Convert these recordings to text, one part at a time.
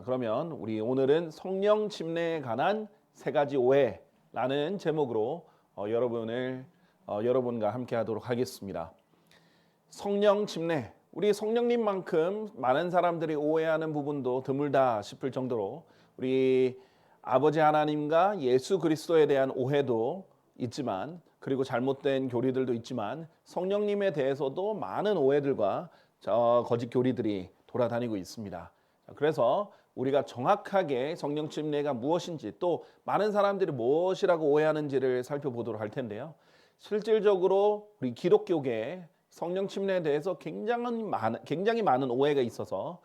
자, 그러면 우리 오늘은 성령 침례에 관한 세 가지 오해라는 제목으로 여러분과 함께 하도록 하겠습니다. 성령 침례, 우리 성령님만큼 많은 사람들이 오해하는 부분도 드물다 싶을 정도로 우리 아버지 하나님과 예수 그리스도에 대한 오해도 있지만, 그리고 잘못된 교리들도 있지만, 성령님에 대해서도 많은 오해들과 거짓 교리들이 돌아다니고 있습니다. 그래서 우리가 정확하게 성령 침례가 무엇인지, 또 많은 사람들이 무엇이라고 오해하는지를 살펴보도록 할 텐데요. 실질적으로 우리 기독교계에 성령 침례에 대해서 굉장히 많은 오해가 있어서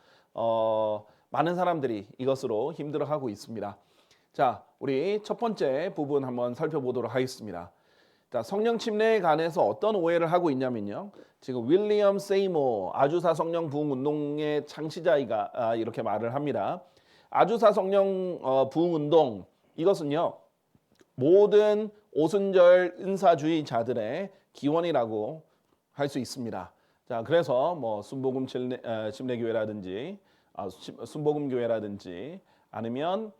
많은 사람들이 이것으로 힘들어하고 있습니다. 자, 우리 첫 번째 부분 한번 살펴보도록 하겠습니다. 자, 성령 침례에 관해서 어떤 오해를 하고 있냐면요. 지금 윌리엄 세이모 아주사 성령 부흥 운동의 창시자이가 이렇게 말을 합니다. 아주사 성령 부흥 운동, 이것은요, 모든 오순절 은사주의자들의 기원이라고 할 수 있습니다. 자, 그래서 뭐 순복음 침례교회라든지 순복음교회라든지 아니면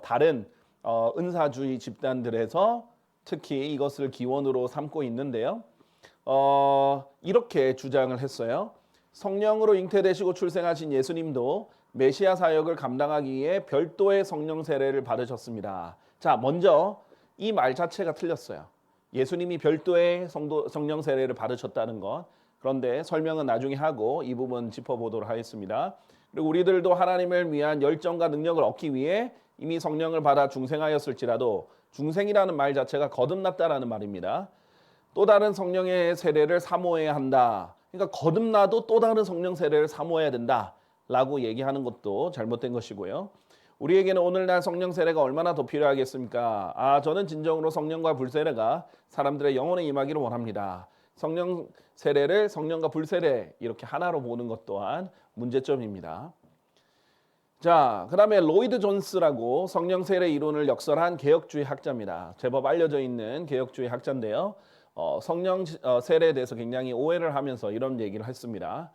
다른 은사주의 집단들에서 특히 이것을 기원으로 삼고 있는데요. 이렇게 주장을 했어요. 성령으로 잉태되시고 출생하신 예수님도 메시아 사역을 감당하기 위해 별도의 성령 세례를 받으셨습니다. 자, 먼저 이 말 자체가 틀렸어요. 예수님이 별도의 성령 세례를 받으셨다는 것. 그런데 설명은 나중에 하고 이 부분 짚어보도록 하겠습니다. 그리고 우리들도 하나님을 위한 열정과 능력을 얻기 위해 이미 성령을 받아 중생하였을지라도, 중생이라는 말 자체가 거듭났다라는 말입니다. 또 다른 성령의 세례를 사모해야 한다. 그러니까 거듭나도 또 다른 성령 세례를 사모해야 된다라고 얘기하는 것도 잘못된 것이고요. 우리에게는 오늘날 성령 세례가 얼마나 더 필요하겠습니까? 저는 진정으로 성령과 불세례가 사람들의 영혼에 임하기를 원합니다. 성령 세례를 성령과 불세례 이렇게 하나로 보는 것 또한 문제점입니다. 자, 그 다음에 로이드 존스라고 성령 세례 이론을 역설한 개혁주의 학자입니다. 제법 알려져 있는 개혁주의 학자인데요. 성령 세례에 대해서 굉장히 오해를 하면서 이런 얘기를 했습니다.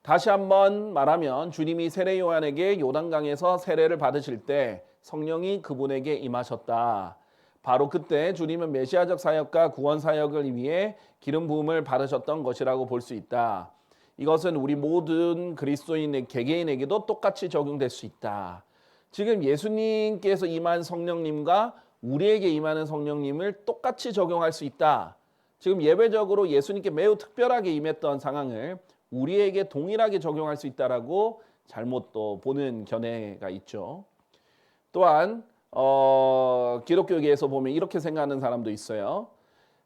다시 한번 말하면 주님이 세례 요한에게 요단강에서 세례를 받으실 때 성령이 그분에게 임하셨다. 바로 그때 주님은 메시아적 사역과 구원 사역을 위해 기름 부음을 받으셨던 것이라고 볼 수 있다. 이것은 우리 모든 그리스도인 개개인에게도 똑같이 적용될 수 있다. 지금 예수님께서 임한 성령님과 우리에게 임하는 성령님을 똑같이 적용할 수 있다. 지금 예배적으로 예수님께 매우 특별하게 임했던 상황을 우리에게 동일하게 적용할 수 있다라고 잘못 또 보는 견해가 있죠. 또한 기독교계에서 보면 이렇게 생각하는 사람도 있어요.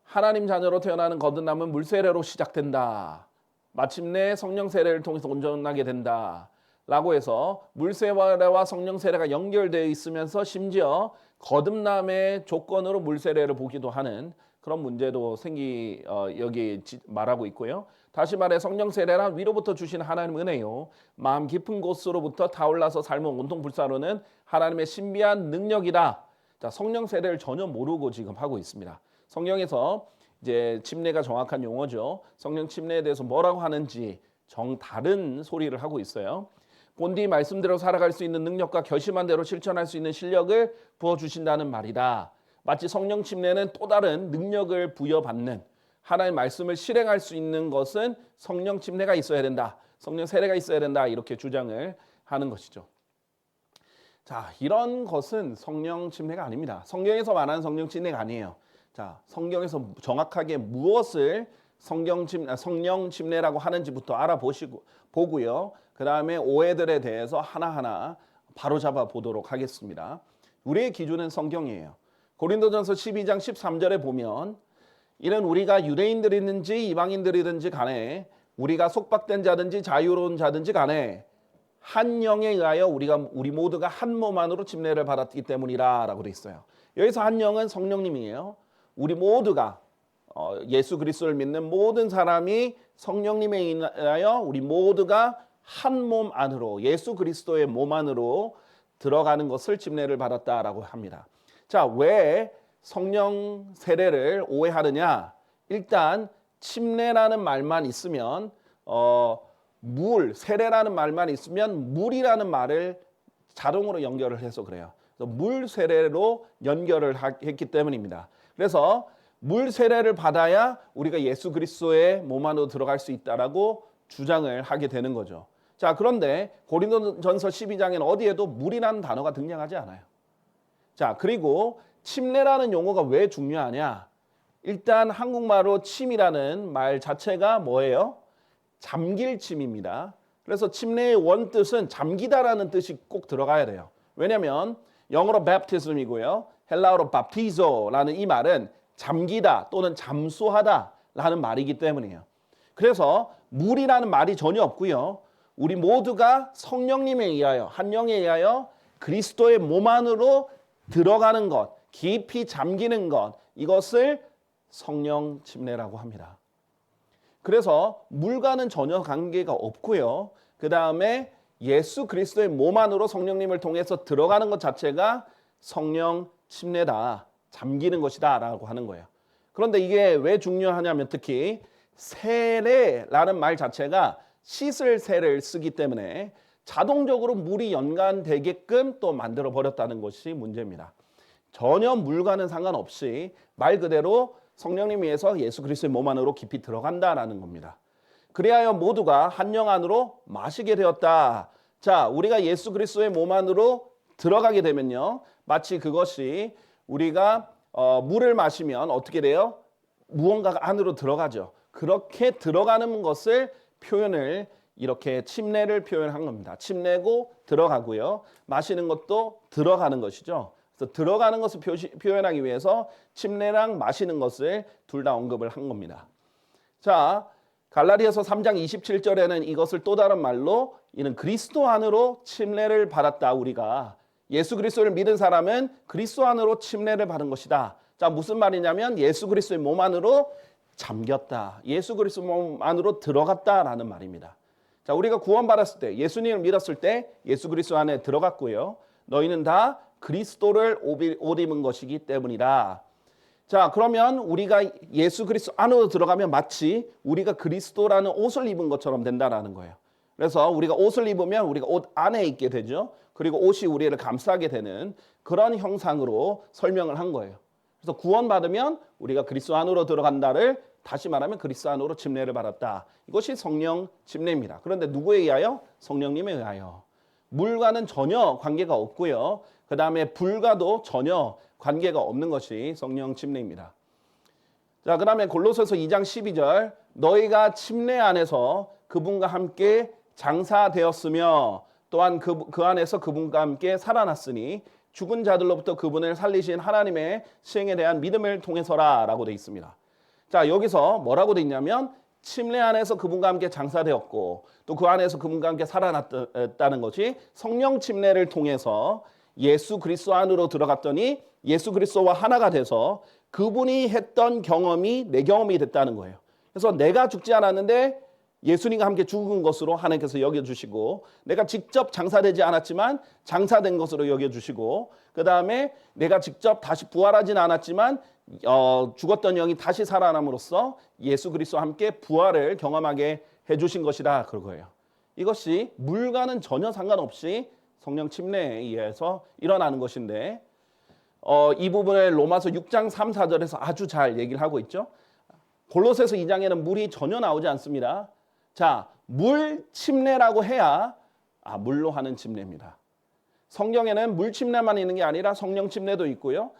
하나님 자녀로 태어나는 거듭남은 물세례로 시작된다. 마침내 성령 세례를 통해서 온전하게 된다. 라고 해서 물세례와 성령 세례가 연결되어 있으면서 심지어 거듭남의 조건으로 물세례를 보기도 하는 그런 문제도 여기 말하고 있고요. 다시 말해 성령 세례란 위로부터 주신 하나님의 은혜요, 마음 깊은 곳으로부터 타올라서 삶은 온통 불사르는 하나님의 신비한 능력이다. 자, 성령 세례를 전혀 모르고 지금 하고 있습니다. 성령에서 이제 침례가 정확한 용어죠. 성령 침례에 대해서 뭐라고 하는지 다른 소리를 하고 있어요. 본디 말씀대로 살아갈 수 있는 능력과 결심한 대로 실천할 수 있는 실력을 부어주신다는 말이다. 마치 성령 침례는 또 다른 능력을 부여받는, 하나님의 말씀을 실행할 수 있는 것은 성령 침례가 있어야 된다. 성령 세례가 있어야 된다. 이렇게 주장을 하는 것이죠. 자, 이런 것은 성령 침례가 아닙니다. 성경에서 말하는 성령 침례가 아니에요. 자, 성경에서 정확하게 무엇을 성령 침례라고 하는지부터 보고요. 그 다음에 오해들에 대해서 하나하나 바로잡아 보도록 하겠습니다. 우리의 기준은 성경이에요. 고린도전서 12장 13절에 보면, 이는 우리가 유대인들이든지 이방인들이든지 간에, 우리가 속박된 자든지 자유로운 자든지 간에 한 영에 의하여 우리 모두가 한 몸 안으로 침례를 받았기 때문이라 라고 되어 있어요. 여기서 한 영은 성령님이에요. 우리 모두가 예수 그리스도를 믿는 모든 사람이 성령님에 의하여 우리 모두가 한 몸 안으로, 예수 그리스도의 몸 안으로 들어가는 것을 침례를 받았다라고 합니다. 자, 왜 성령 세례를 오해하느냐? 일단 침례라는 말만 있으면 세례라는 말만 있으면 물이라는 말을 자동으로 연결을 해서 그래요. 그래서 물 세례로 연결을 했기 때문입니다. 그래서 물 세례를 받아야 우리가 예수 그리스도의 몸 안으로 들어갈 수 있다라고 주장을 하게 되는 거죠. 자, 그런데 고린도전서 12장에는 어디에도 물이라는 단어가 등장하지 않아요. 자, 그리고 침례라는 용어가 왜 중요하냐? 일단 한국말로 침이라는 말 자체가 뭐예요? 잠길 침입니다. 그래서 침례의 원뜻은 잠기다라는 뜻이 꼭 들어가야 돼요. 왜냐하면 영어로 baptism이고요. 헬라어로 baptizo라는 이 말은 잠기다 또는 잠수하다라는 말이기 때문이에요. 그래서 물이라는 말이 전혀 없고요. 우리 모두가 성령님에 의하여 한 영에 의하여 그리스도의 몸 안으로 들어가는 것, 깊이 잠기는 것, 이것을 성령 침례라고 합니다. 그래서 물과는 전혀 관계가 없고요. 그 다음에 예수 그리스도의 몸 안으로 성령님을 통해서 들어가는 것 자체가 성령 침례다, 잠기는 것이다 라고 하는 거예요. 그런데 이게 왜 중요하냐면 특히 세례라는 말 자체가 씻을 세를 쓰기 때문에 자동적으로 물이 연관되게끔 또 만들어 버렸다는 것이 문제입니다. 전혀 물과는 상관없이 말 그대로 성령님에 의해서 예수 그리스도의 몸 안으로 깊이 들어간다라는 겁니다. 그리하여 모두가 한 영 안으로 마시게 되었다. 자, 우리가 예수 그리스도의 몸 안으로 들어가게 되면요, 마치 그것이 우리가 물을 마시면 어떻게 돼요? 무언가가 안으로 들어가죠. 그렇게 들어가는 것을 표현을 이렇게 침례를 표현한 겁니다. 침례고 들어가고요. 마시는 것도 들어가는 것이죠. 그래서 들어가는 것을 표현하기 위해서 침례랑 마시는 것을 둘 다 언급을 한 겁니다. 자, 갈라디아서 3장 27절에는 이것을 또 다른 말로 이는 그리스도 안으로 침례를 받았다. 우리가 예수 그리스도를 믿은 사람은 그리스도 안으로 침례를 받은 것이다. 자, 무슨 말이냐면 예수 그리스도의 몸 안으로 잠겼다. 예수 그리스도 몸 안으로 들어갔다라는 말입니다. 자, 우리가 구원받았을 때, 예수님을 믿었을 때 예수 그리스도 안에 들어갔고요. 너희는 다 그리스도를 옷 입은 것이기 때문이다. 자, 그러면 우리가 예수 그리스도 안으로 들어가면 마치 우리가 그리스도라는 옷을 입은 것처럼 된다라는 거예요. 그래서 우리가 옷을 입으면 우리가 옷 안에 있게 되죠. 그리고 옷이 우리를 감싸게 되는 그런 형상으로 설명을 한 거예요. 그래서 구원받으면 우리가 그리스도 안으로 들어간다를 다시 말하면 그리스도 안으로 침례를 받았다. 이것이 성령 침례입니다. 그런데 누구에 의하여? 성령님에 의하여. 물과는 전혀 관계가 없고요. 그 다음에 불과도 전혀 관계가 없는 것이 성령 침례입니다. 자, 그 다음에 골로새서 2장 12절 너희가 침례 안에서 그분과 함께 장사되었으며 또한 그 안에서 그분과 함께 살아났으니 죽은 자들로부터 그분을 살리신 하나님의 시행에 대한 믿음을 통해서라 라고 되어 있습니다. 자, 여기서 뭐라고 되어 있냐면 침례 안에서 그분과 함께 장사되었고 또 그 안에서 그분과 함께 살아났다는 것이 성령 침례를 통해서 예수 그리스도 안으로 들어갔더니 예수 그리스도와 하나가 돼서 그분이 했던 경험이 내 경험이 됐다는 거예요. 그래서 내가 죽지 않았는데 예수님과 함께 죽은 것으로 하나님께서 여겨주시고 내가 직접 장사되지 않았지만 장사된 것으로 여겨주시고 그 다음에 내가 직접 다시 부활하진 않았지만 죽었던 영이 다시 살아남으로써 예수 그리스도와 함께 부활을 경험하게 해주신 것이다 그거예요. 이것이 물과는 전혀 상관없이 성령 침례에 의해서 일어나는 것인데 이 부분을 로마서 6장 3, 4절에서 아주 잘 얘기를 하고 있죠. 골로새서 2장에는 물이 전혀 나오지 않습니다. 자, 물 침례라고 해야 물로 하는 침례입니다. 성경에는 물 침례만 있는 게 아니라 성령 침례도 있고요.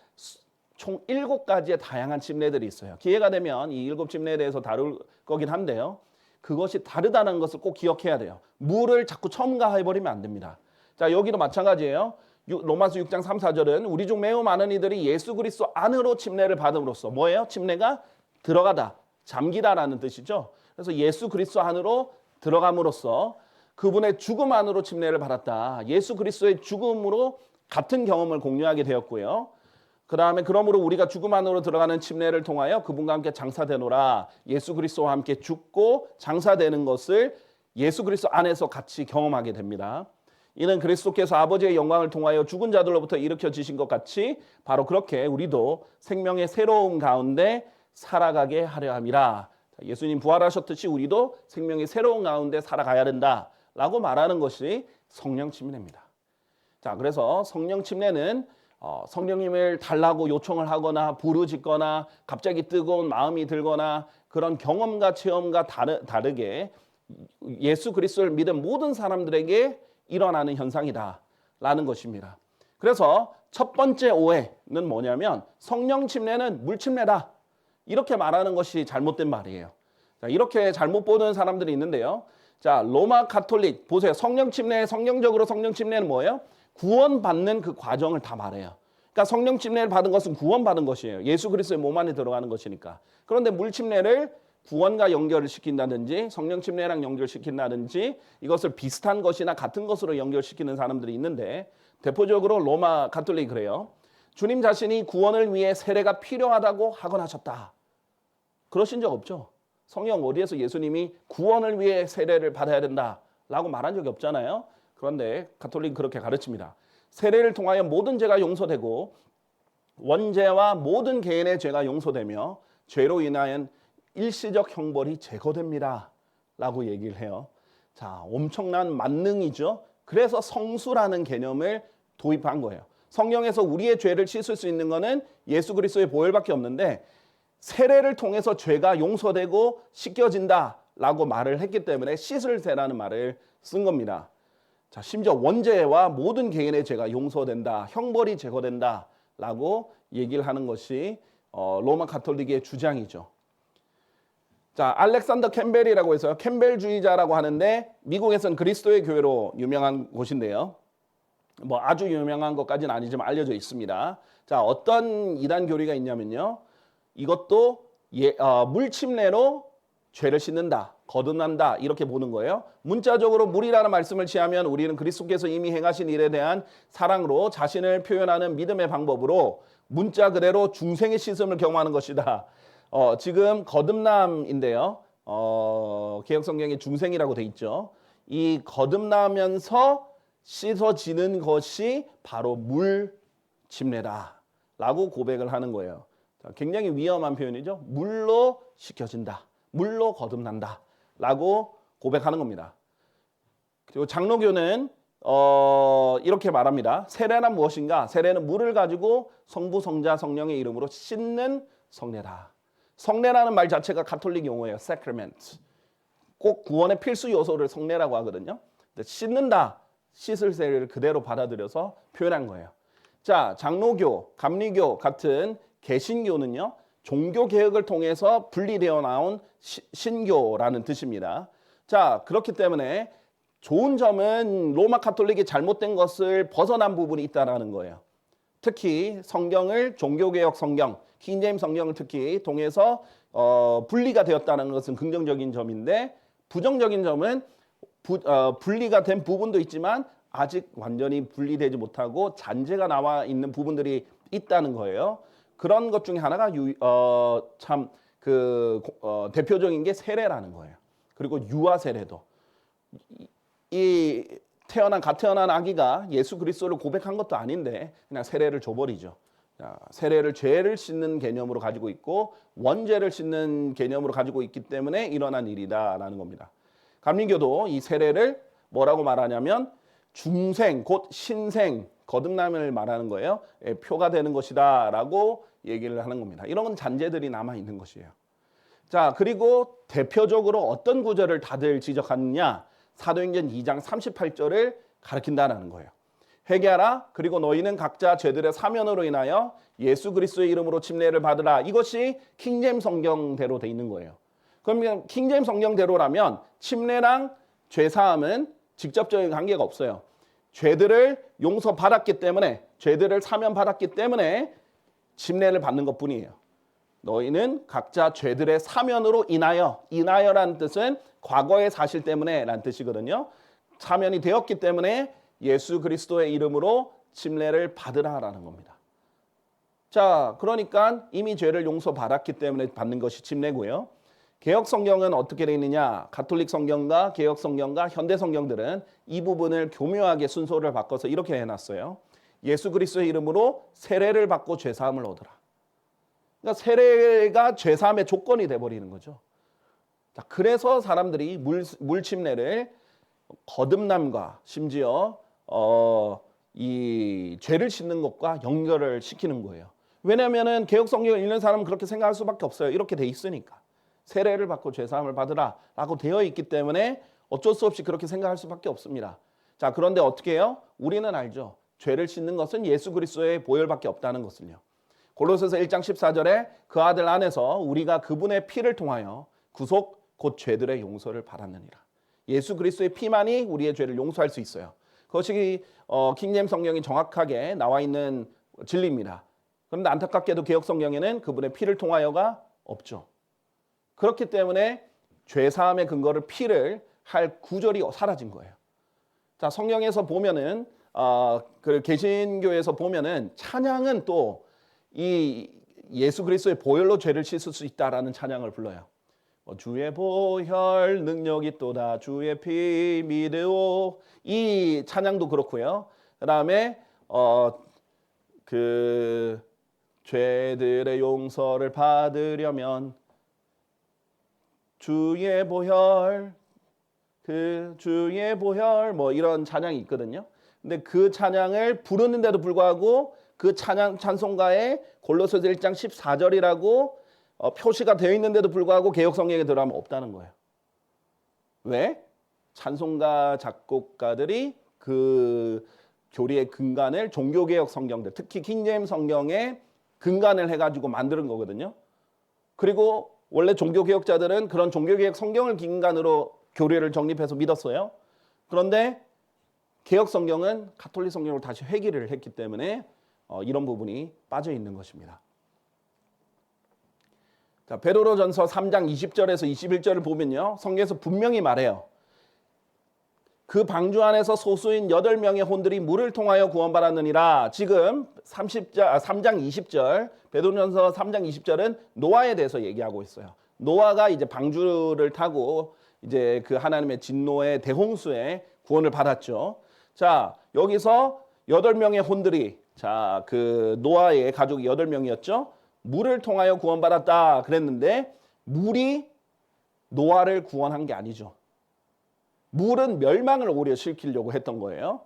총 7가지의 다양한 침례들이 있어요. 기회가 되면 이 7 침례에 대해서 다룰 거긴 한데요. 그것이 다르다는 것을 꼭 기억해야 돼요. 물을 자꾸 첨가해버리면 안 됩니다. 자, 여기도 마찬가지예요. 로마서 6장 3, 4절은 우리 중 매우 많은 이들이 예수 그리스도 안으로 침례를 받음으로써 뭐예요? 침례가 들어가다, 잠기다라는 뜻이죠. 그래서 예수 그리스도 안으로 들어감으로써 그분의 죽음 안으로 침례를 받았다. 예수 그리스도의 죽음으로 같은 경험을 공유하게 되었고요. 그 다음에 그러므로 우리가 죽음 안으로 들어가는 침례를 통하여 그분과 함께 장사되노라. 예수 그리스도와 함께 죽고 장사되는 것을 예수 그리스도 안에서 같이 경험하게 됩니다. 이는 그리스도께서 아버지의 영광을 통하여 죽은 자들로부터 일으켜지신 것 같이 바로 그렇게 우리도 생명의 새로움 가운데 살아가게 하려 함이라. 예수님 부활하셨듯이 우리도 생명의 새로운 가운데 살아가야 된다라고 말하는 것이 성령 침례입니다. 자, 그래서 성령 침례는 성령님을 달라고 요청을 하거나 부르짖거나 갑자기 뜨거운 마음이 들거나 그런 경험과 체험과 다르게 예수 그리스도를 믿은 모든 사람들에게 일어나는 현상이다라는 것입니다. 그래서 첫 번째 오해는 뭐냐면 성령 침례는 물 침례다. 이렇게 말하는 것이 잘못된 말이에요. 자, 이렇게 잘못 보는 사람들이 있는데요. 자, 로마 가톨릭 보세요. 성령 침례, 성경적으로 성령 침례는 뭐예요? 구원받는 그 과정을 다 말해요. 그러니까 성령 침례를 받은 것은 구원받은 것이에요. 예수 그리스도의 몸 안에 들어가는 것이니까. 그런데 물 침례를 구원과 연결을 시킨다든지 성령 침례랑 연결시킨다든지 이것을 비슷한 것이나 같은 것으로 연결시키는 사람들이 있는데 대표적으로 로마 가톨릭이 그래요. 주님 자신이 구원을 위해 세례가 필요하다고 하곤 하셨다. 그러신 적 없죠. 성경 어디에서 예수님이 구원을 위해 세례를 받아야 된다라고 말한 적이 없잖아요. 그런데 가톨릭은 그렇게 가르칩니다. 세례를 통하여 모든 죄가 용서되고 원죄와 모든 개인의 죄가 용서되며 죄로 인하여 일시적 형벌이 제거됩니다. 라고 얘기를 해요. 자, 엄청난 만능이죠. 그래서 성수라는 개념을 도입한 거예요. 성경에서 우리의 죄를 씻을 수 있는 것은 예수 그리스도의 보혈밖에 없는데 세례를 통해서 죄가 용서되고 씻겨진다라고 말을 했기 때문에 씻을 세라는 말을 쓴 겁니다. 자, 심지어 원죄와 모든 개인의 죄가 용서된다, 형벌이 제거된다라고 얘기를 하는 것이 로마 가톨릭의 주장이죠. 자, 알렉산더 캠벨이라고 해서 캠벨주의자라고 하는데 미국에서는 그리스도의 교회로 유명한 곳인데요. 뭐 아주 유명한 것까지는 아니지만 알려져 있습니다. 자, 어떤 이단 교리가 있냐면요. 이것도 물 침례로 죄를 씻는다, 거듭난다 이렇게 보는 거예요. 문자적으로 물이라는 말씀을 취하면 우리는 그리스도께서 이미 행하신 일에 대한 사랑으로 자신을 표현하는 믿음의 방법으로 문자 그대로 중생의 씻음을 경험하는 것이다. 지금 거듭남인데요. 개역성경에 중생이라고 돼 있죠. 이 거듭나면서 씻어지는 것이 바로 물 침례다라고 고백을 하는 거예요. 굉장히 위험한 표현이죠. 물로 씻겨진다. 물로 거듭난다라고 고백하는 겁니다. 그리고 장로교는 이렇게 말합니다. 세례란 무엇인가? 세례는 물을 가지고 성부, 성자, 성령의 이름으로 씻는 성례다. 성례라는 말 자체가 가톨릭 용어예요. sacrament. 꼭 구원의 필수 요소를 성례라고 하거든요. 씻는다, 씻을 세례를 그대로 받아들여서 표현한 거예요. 자, 장로교, 감리교 같은 개신교는요. 종교 개혁을 통해서 분리되어 나온 신교라는 뜻입니다. 자, 그렇기 때문에 좋은 점은 로마 가톨릭이 잘못된 것을 벗어난 부분이 있다는 거예요. 특히 성경을 종교개혁 성경, 킹제임스 성경을 특히 통해서 분리가 되었다는 것은 긍정적인 점인데 부정적인 점은 분리가 된 부분도 있지만 아직 완전히 분리되지 못하고 잔재가 나와 있는 부분들이 있다는 거예요. 그런 것 중에 하나가 대표적인 게 세례라는 거예요. 그리고 유아 세례도 갓 태어난 아기가 예수 그리스도를 고백한 것도 아닌데 그냥 세례를 줘버리죠. 세례를 죄를 씻는 개념으로 가지고 있고 원죄를 씻는 개념으로 가지고 있기 때문에 일어난 일이다라는 겁니다. 감리교도 이 세례를 뭐라고 말하냐면 중생 곧 신생 거듭남을 말하는 거예요. 표가 되는 것이다라고 얘기를 하는 겁니다. 이런 건 잔재들이 남아 있는 것이에요. 자, 그리고 대표적으로 어떤 구절을 다들 지적하느냐? 사도행전 2장 38절을 가리킨다는 거예요. 회개하라. 그리고 너희는 각자 죄들의 사면으로 인하여 예수 그리스도의 이름으로 침례를 받으라. 이것이 킹제임스 성경대로 돼 있는 거예요. 그러면 킹제임스 성경대로라면 침례랑 죄사함은 직접적인 관계가 없어요. 죄들을 용서받았기 때문에 죄들을 사면받았기 때문에 침례를 받는 것뿐이에요. 너희는 각자 죄들의 사면으로 인하여라는 뜻은 과거의 사실 때문에 라는 뜻이거든요. 사면이 되었기 때문에 예수 그리스도의 이름으로 침례를 받으라라는 겁니다. 자, 그러니까 이미 죄를 용서받았기 때문에 받는 것이 침례고요. 개역 성경은 어떻게 되어 있느냐? 가톨릭 성경과 개역 성경과 현대 성경들은 이 부분을 교묘하게 순서를 바꿔서 이렇게 해놨어요. 예수 그리스도의 이름으로 세례를 받고 죄사함을 얻으라. 그러니까 세례가 죄사함의 조건이 돼버리는 거죠. 자, 그래서 사람들이 물 침례를 거듭남과 심지어 이 죄를 씻는 것과 연결을 시키는 거예요. 왜냐하면은 개혁 성경을 읽는 사람은 그렇게 생각할 수밖에 없어요. 이렇게 돼 있으니까. 세례를 받고 죄 사함을 받으라라고 되어 있기 때문에 어쩔 수 없이 그렇게 생각할 수밖에 없습니다. 자, 그런데 어떻게 해요? 우리는 알죠. 죄를 씻는 것은 예수 그리스도의 보혈밖에 없다는 것을요. 골로새서 1장 14절에 그 아들 안에서 우리가 그분의 피를 통하여 구속 곧 죄들의 용서를 받았느니라. 예수 그리스도의 피만이 우리의 죄를 용서할 수 있어요. 그것이 킹제임스 성경이 정확하게 나와 있는 진리입니다. 그런데 안타깝게도 개혁 성경에는 그분의 피를 통하여가 없죠. 그렇기 때문에 죄 사함의 근거를 피를 할 구절이 사라진 거예요. 자, 성경에서 보면은 그 개신교에서 보면은 찬양은 또 이 예수 그리스도의 보혈로 죄를 씻을 수 있다라는 찬양을 불러요. 주의 보혈 능력이 또다 주의 피 믿으오, 이 찬양도 그렇고요. 그다음에 그 죄들의 용서를 받으려면 주의 보혈 주의 보혈 뭐 이런 찬양이 있거든요. 근데 그 찬양을 부르는데도 불구하고 그 찬송가에 골로새서 1장 14절이라고 표시가 되어 있는데도 불구하고 개혁 성경에 들어가면 없다는 거예요. 왜? 찬송가 작곡가들이 그 교리의 근간을 종교개혁 성경들, 특히 킹제임스 성경에 근간을 해가지고 만드는 거거든요. 그리고 원래 종교개혁자들은 그런 종교개혁 성경을 근간으로 교리를 정립해서 믿었어요. 그런데 개혁 성경은 가톨릭 성경을 다시 회귀를 했기 때문에 이런 부분이 빠져 있는 것입니다. 자, 베드로전서 3장 20절에서 21절을 보면요, 성경에서 분명히 말해요. 그 방주 안에서 소수인 8명의 혼들이 물을 통하여 구원받았느니라. 지금 3장 20절, 베드로전서 3장 20절은 노아에 대해서 얘기하고 있어요. 노아가 이제 방주를 타고 이제 그 하나님의 진노의 대홍수에 구원을 받았죠. 자, 여기서 8명의 혼들이, 자, 그 노아의 가족이 8명이었죠. 물을 통하여 구원받았다 그랬는데 물이 노아를 구원한 게 아니죠. 물은 멸망을 오히려 시키려고 했던 거예요.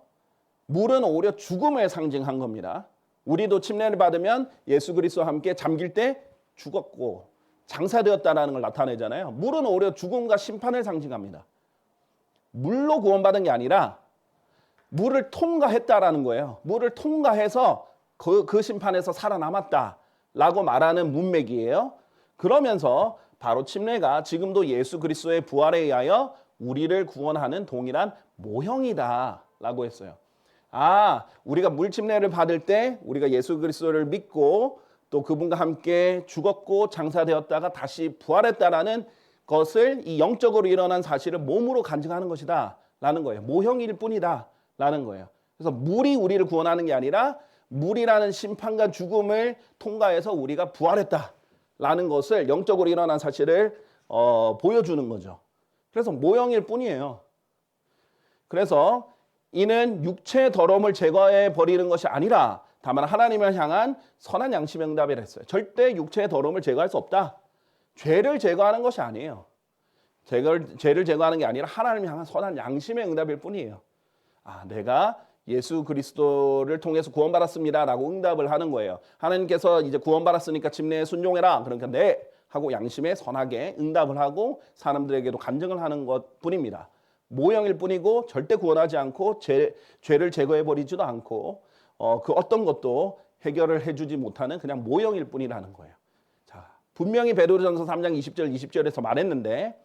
물은 오히려 죽음을 상징한 겁니다. 우리도 침례를 받으면 예수 그리스도와 함께 잠길 때 죽었고 장사되었다라는 걸 나타내잖아요. 물은 오히려 죽음과 심판을 상징합니다. 물로 구원받은 게 아니라 물을 통과했다라는 거예요. 물을 통과해서 그 심판에서 살아남았다라고 말하는 문맥이에요. 그러면서 바로 침례가 지금도 예수 그리스도의 부활에 의하여 우리를 구원하는 동일한 모형이다라고 했어요. 우리가 물 침례를 받을 때 우리가 예수 그리스도를 믿고 또 그분과 함께 죽었고 장사되었다가 다시 부활했다라는 것을, 이 영적으로 일어난 사실을 몸으로 간증하는 것이다라는 거예요. 모형일 뿐이다라는 거예요. 그래서 물이 우리를 구원하는 게 아니라 물이라는 심판과 죽음을 통과해서 우리가 부활했다라는 것을, 영적으로 일어난 사실을 보여주는 거죠. 그래서 모형일 뿐이에요. 그래서 이는 육체의 더러움을 제거해 버리는 것이 아니라 다만 하나님을 향한 선한 양심의 응답이라 했어요. 절대 육체의 더러움을 제거할 수 없다. 죄를 제거하는 것이 아니에요. 죄를 제거하는 게 아니라 하나님을 향한 선한 양심의 응답일 뿐이에요. 내가 예수 그리스도를 통해서 구원받았습니다라고 응답을 하는 거예요. 하나님께서 이제 구원받았으니까 침례에 순종해라. 그러니까 네 하고 양심에 선하게 응답을 하고 사람들에게도 간증을 하는 것뿐입니다. 모형일 뿐이고 절대 구원하지 않고 죄를 제거해버리지도 않고 그 어떤 것도 해결을 해주지 못하는 그냥 모형일 뿐이라는 거예요. 자, 분명히 베드로전서 3장 20절에서 말했는데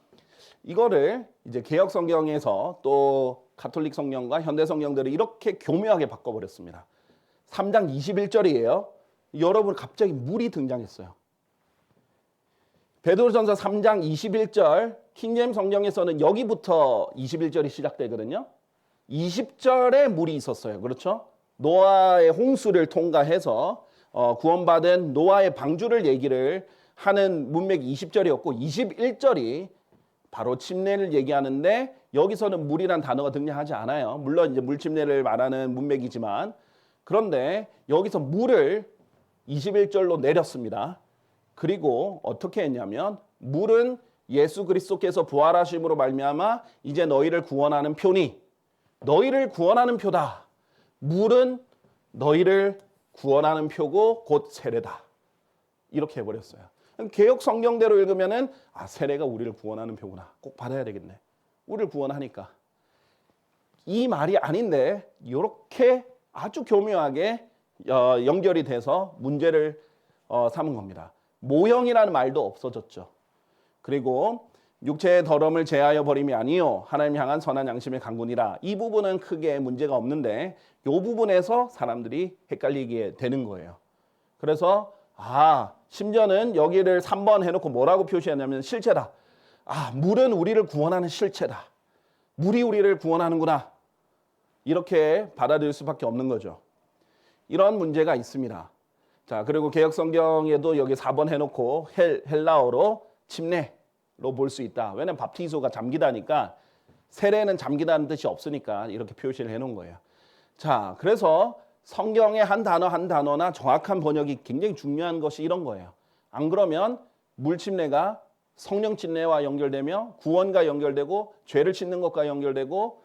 이거를 이제 개혁 성경에서 또 가톨릭 성경과 현대 성경들을 이렇게 교묘하게 바꿔버렸습니다. 3장 21절이에요. 여러분, 갑자기 물이 등장했어요. 베드로전서 3장 21절, 킹제임스 성경에서는 여기부터 21절이 시작되거든요. 20절에 물이 있었어요. 그렇죠? 노아의 홍수를 통과해서 구원받은 노아의 방주를 얘기를 하는 문맥이 20절이었고 21절이 바로 침례를 얘기하는데 여기서는 물이란 단어가 등장하지 않아요. 물론 이제 물침례를 말하는 문맥이지만, 그런데 여기서 물을 21절로 내렸습니다. 그리고 어떻게 했냐면 물은 예수 그리스도께서 부활하심으로 말미암아 이제 너희를 구원하는 표니, 너희를 구원하는 표다 물은 너희를 구원하는 표고 곧 세례다. 이렇게 해버렸어요. 개역 성경대로 읽으면은 세례가 우리를 구원하는 표구나. 꼭 받아야 되겠네. 우리를 구원하니까. 이 말이 아닌데 이렇게 아주 교묘하게 연결이 돼서 문제를 삼은 겁니다. 모형이라는 말도 없어졌죠. 그리고 육체의 더러움을 제하여 버림이 아니요 하나님 향한 선한 양심의 강군이라. 이 부분은 크게 문제가 없는데 이 부분에서 사람들이 헷갈리게 되는 거예요. 그래서 심지어는 여기를 3번 해놓고 뭐라고 표시했냐면 실체다. 물은 우리를 구원하는 실체다. 물이 우리를 구원하는구나. 이렇게 받아들일 수밖에 없는 거죠. 이런 문제가 있습니다. 자, 그리고 개역성경에도 여기 4번 해놓고 헬라어로 침례로 볼 수 있다. 왜냐면 밥티소가 잠기다니까 세례는 잠기다는 뜻이 없으니까 이렇게 표시를 해놓은 거예요. 자, 그래서 성경의 한 단어 한 단어나 정확한 번역이 굉장히 중요한 것이 이런 거예요. 안 그러면 물 침례가 성령 침례와 연결되며 구원과 연결되고 죄를 씻는 것과 연결되고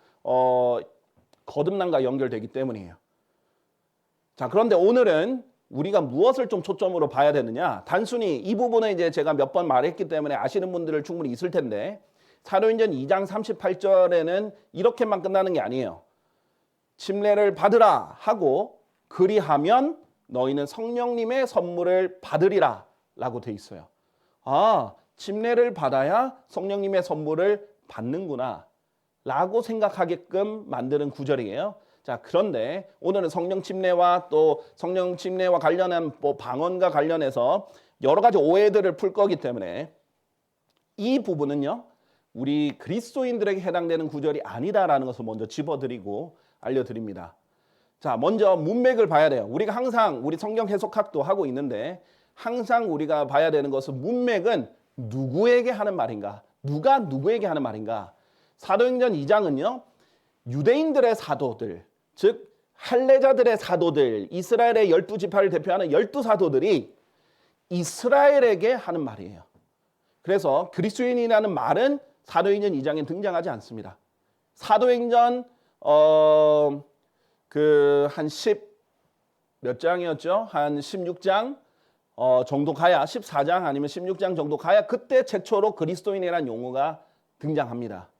거듭남과 연결되기 때문이에요. 자, 그런데 오늘은 우리가 무엇을 좀 초점으로 봐야 되느냐? 단순히 이 부분은 이제 제가 몇 번 말했기 때문에 아시는 분들은 충분히 있을 텐데 사도행전 2장 38절에는 이렇게만 끝나는 게 아니에요. 침례를 받으라 하고 그리하면 너희는 성령님의 선물을 받으리라 라고 돼 있어요. 침례를 받아야 성령님의 선물을 받는구나 라고 생각하게끔 만드는 구절이에요. 자, 그런데 오늘은 성령 침례와 또 성령 침례와 관련한 방언과 관련해서 여러 가지 오해들을 풀 거기 때문에 이 부분은요, 우리 그리스도인들에게 해당되는 구절이 아니다라는 것을 먼저 짚어드리고 알려드립니다. 자, 먼저 문맥을 봐야 돼요. 우리가 항상 우리 성경 해석학도 하고 있는데 항상 우리가 봐야 되는 것은 문맥은 누구에게 하는 말인가? 누가 누구에게 하는 말인가? 사도행전 2장은요. 유대인들의 사도들, 즉 할례자들의 사도들, 이스라엘의 12지파를 대표하는 12사도들이 이스라엘에게 하는 말이에요. 그래서 그리스도인이라는 말은 사도행전 2장에 등장하지 않습니다. 사도행전 한 10 몇 장이었죠? 한 16장 정도 가야 14장 아니면 16장 정도 가야 그때 최초로 그리스도인이라는 용어가 등장합니다.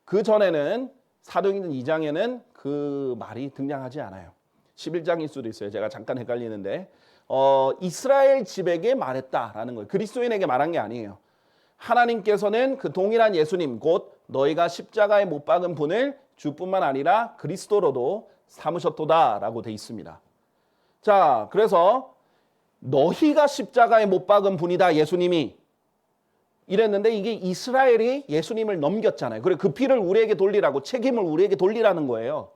그 전에는 사도행전 2장에는 그 말이 등장하지 않아요. 11장일 수도 있어요. 제가 잠깐 헷갈리는데 이스라엘 집에게 말했다라는 거예요. 그리스도인에게 말한 게 아니에요. 하나님께서는 그 동일한 예수님 곧 너희가 십자가에 못 박은 분을 주뿐만 아니라 그리스도로도 삼으셨도다라고 돼 있습니다. 자, 그래서 너희가 십자가에 못 박은 분이다 예수님이 이랬는데 이게 이스라엘이 예수님을 넘겼잖아요. 그리고 그 피를 우리에게 돌리라고 책임을 우리에게 돌리라는 거예요.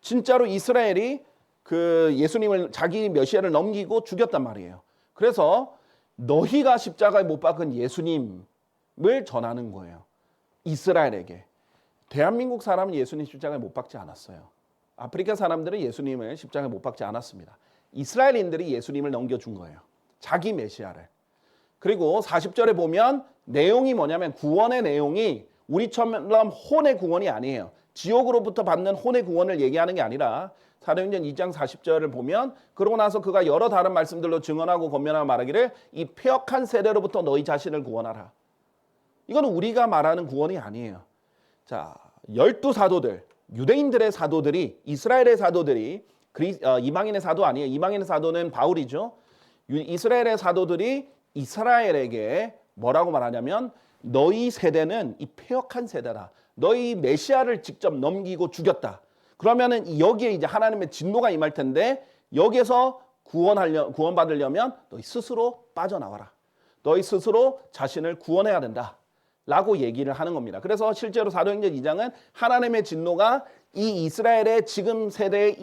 진짜로 이스라엘이 그 예수님을 자기 메시아를 넘기고 죽였단 말이에요. 그래서 너희가 십자가에 못 박은 예수님을 전하는 거예요. 이스라엘에게. 대한민국 사람은 예수님 십자가에 못 박지 않았어요. 아프리카 사람들은 예수님을 십자가에 못 박지 않았습니다. 이스라엘인들이 예수님을 넘겨준 거예요. 자기 메시아를. 그리고 40절에 보면 내용이 뭐냐면 구원의 내용이 우리처럼 혼의 구원이 아니에요. 지옥으로부터 받는 혼의 구원을 얘기하는 게 아니라 사도행전 2장 40절을 보면 그러고 나서 그가 여러 다른 말씀들로 증언하고 권면하고 말하기를 이 패역한 세대로부터 너희 자신을 구원하라. 이건 우리가 말하는 구원이 아니에요. 자, 12사도들, 유대인들의 사도들이 이스라엘의 사도들이 이방인의 사도 아니에요. 이방인의 사도는 바울이죠. 이스라엘의 사도들이 이스라엘에게 뭐라고 말하냐면 너희 세대는 이 패역한 세대다. 너희 메시아를 직접 넘기고 죽였다. 그러면은 여기에 이제 하나님의 진노가 임할 텐데 여기에서 구원받으려면 너희 스스로 빠져나와라. 너희 스스로 자신을 구원해야 된다. 라고 얘기를 하는 겁니다. 그래서 실제로 사도행전 2장은 하나님의 진노가 이 이스라엘의 지금 세대에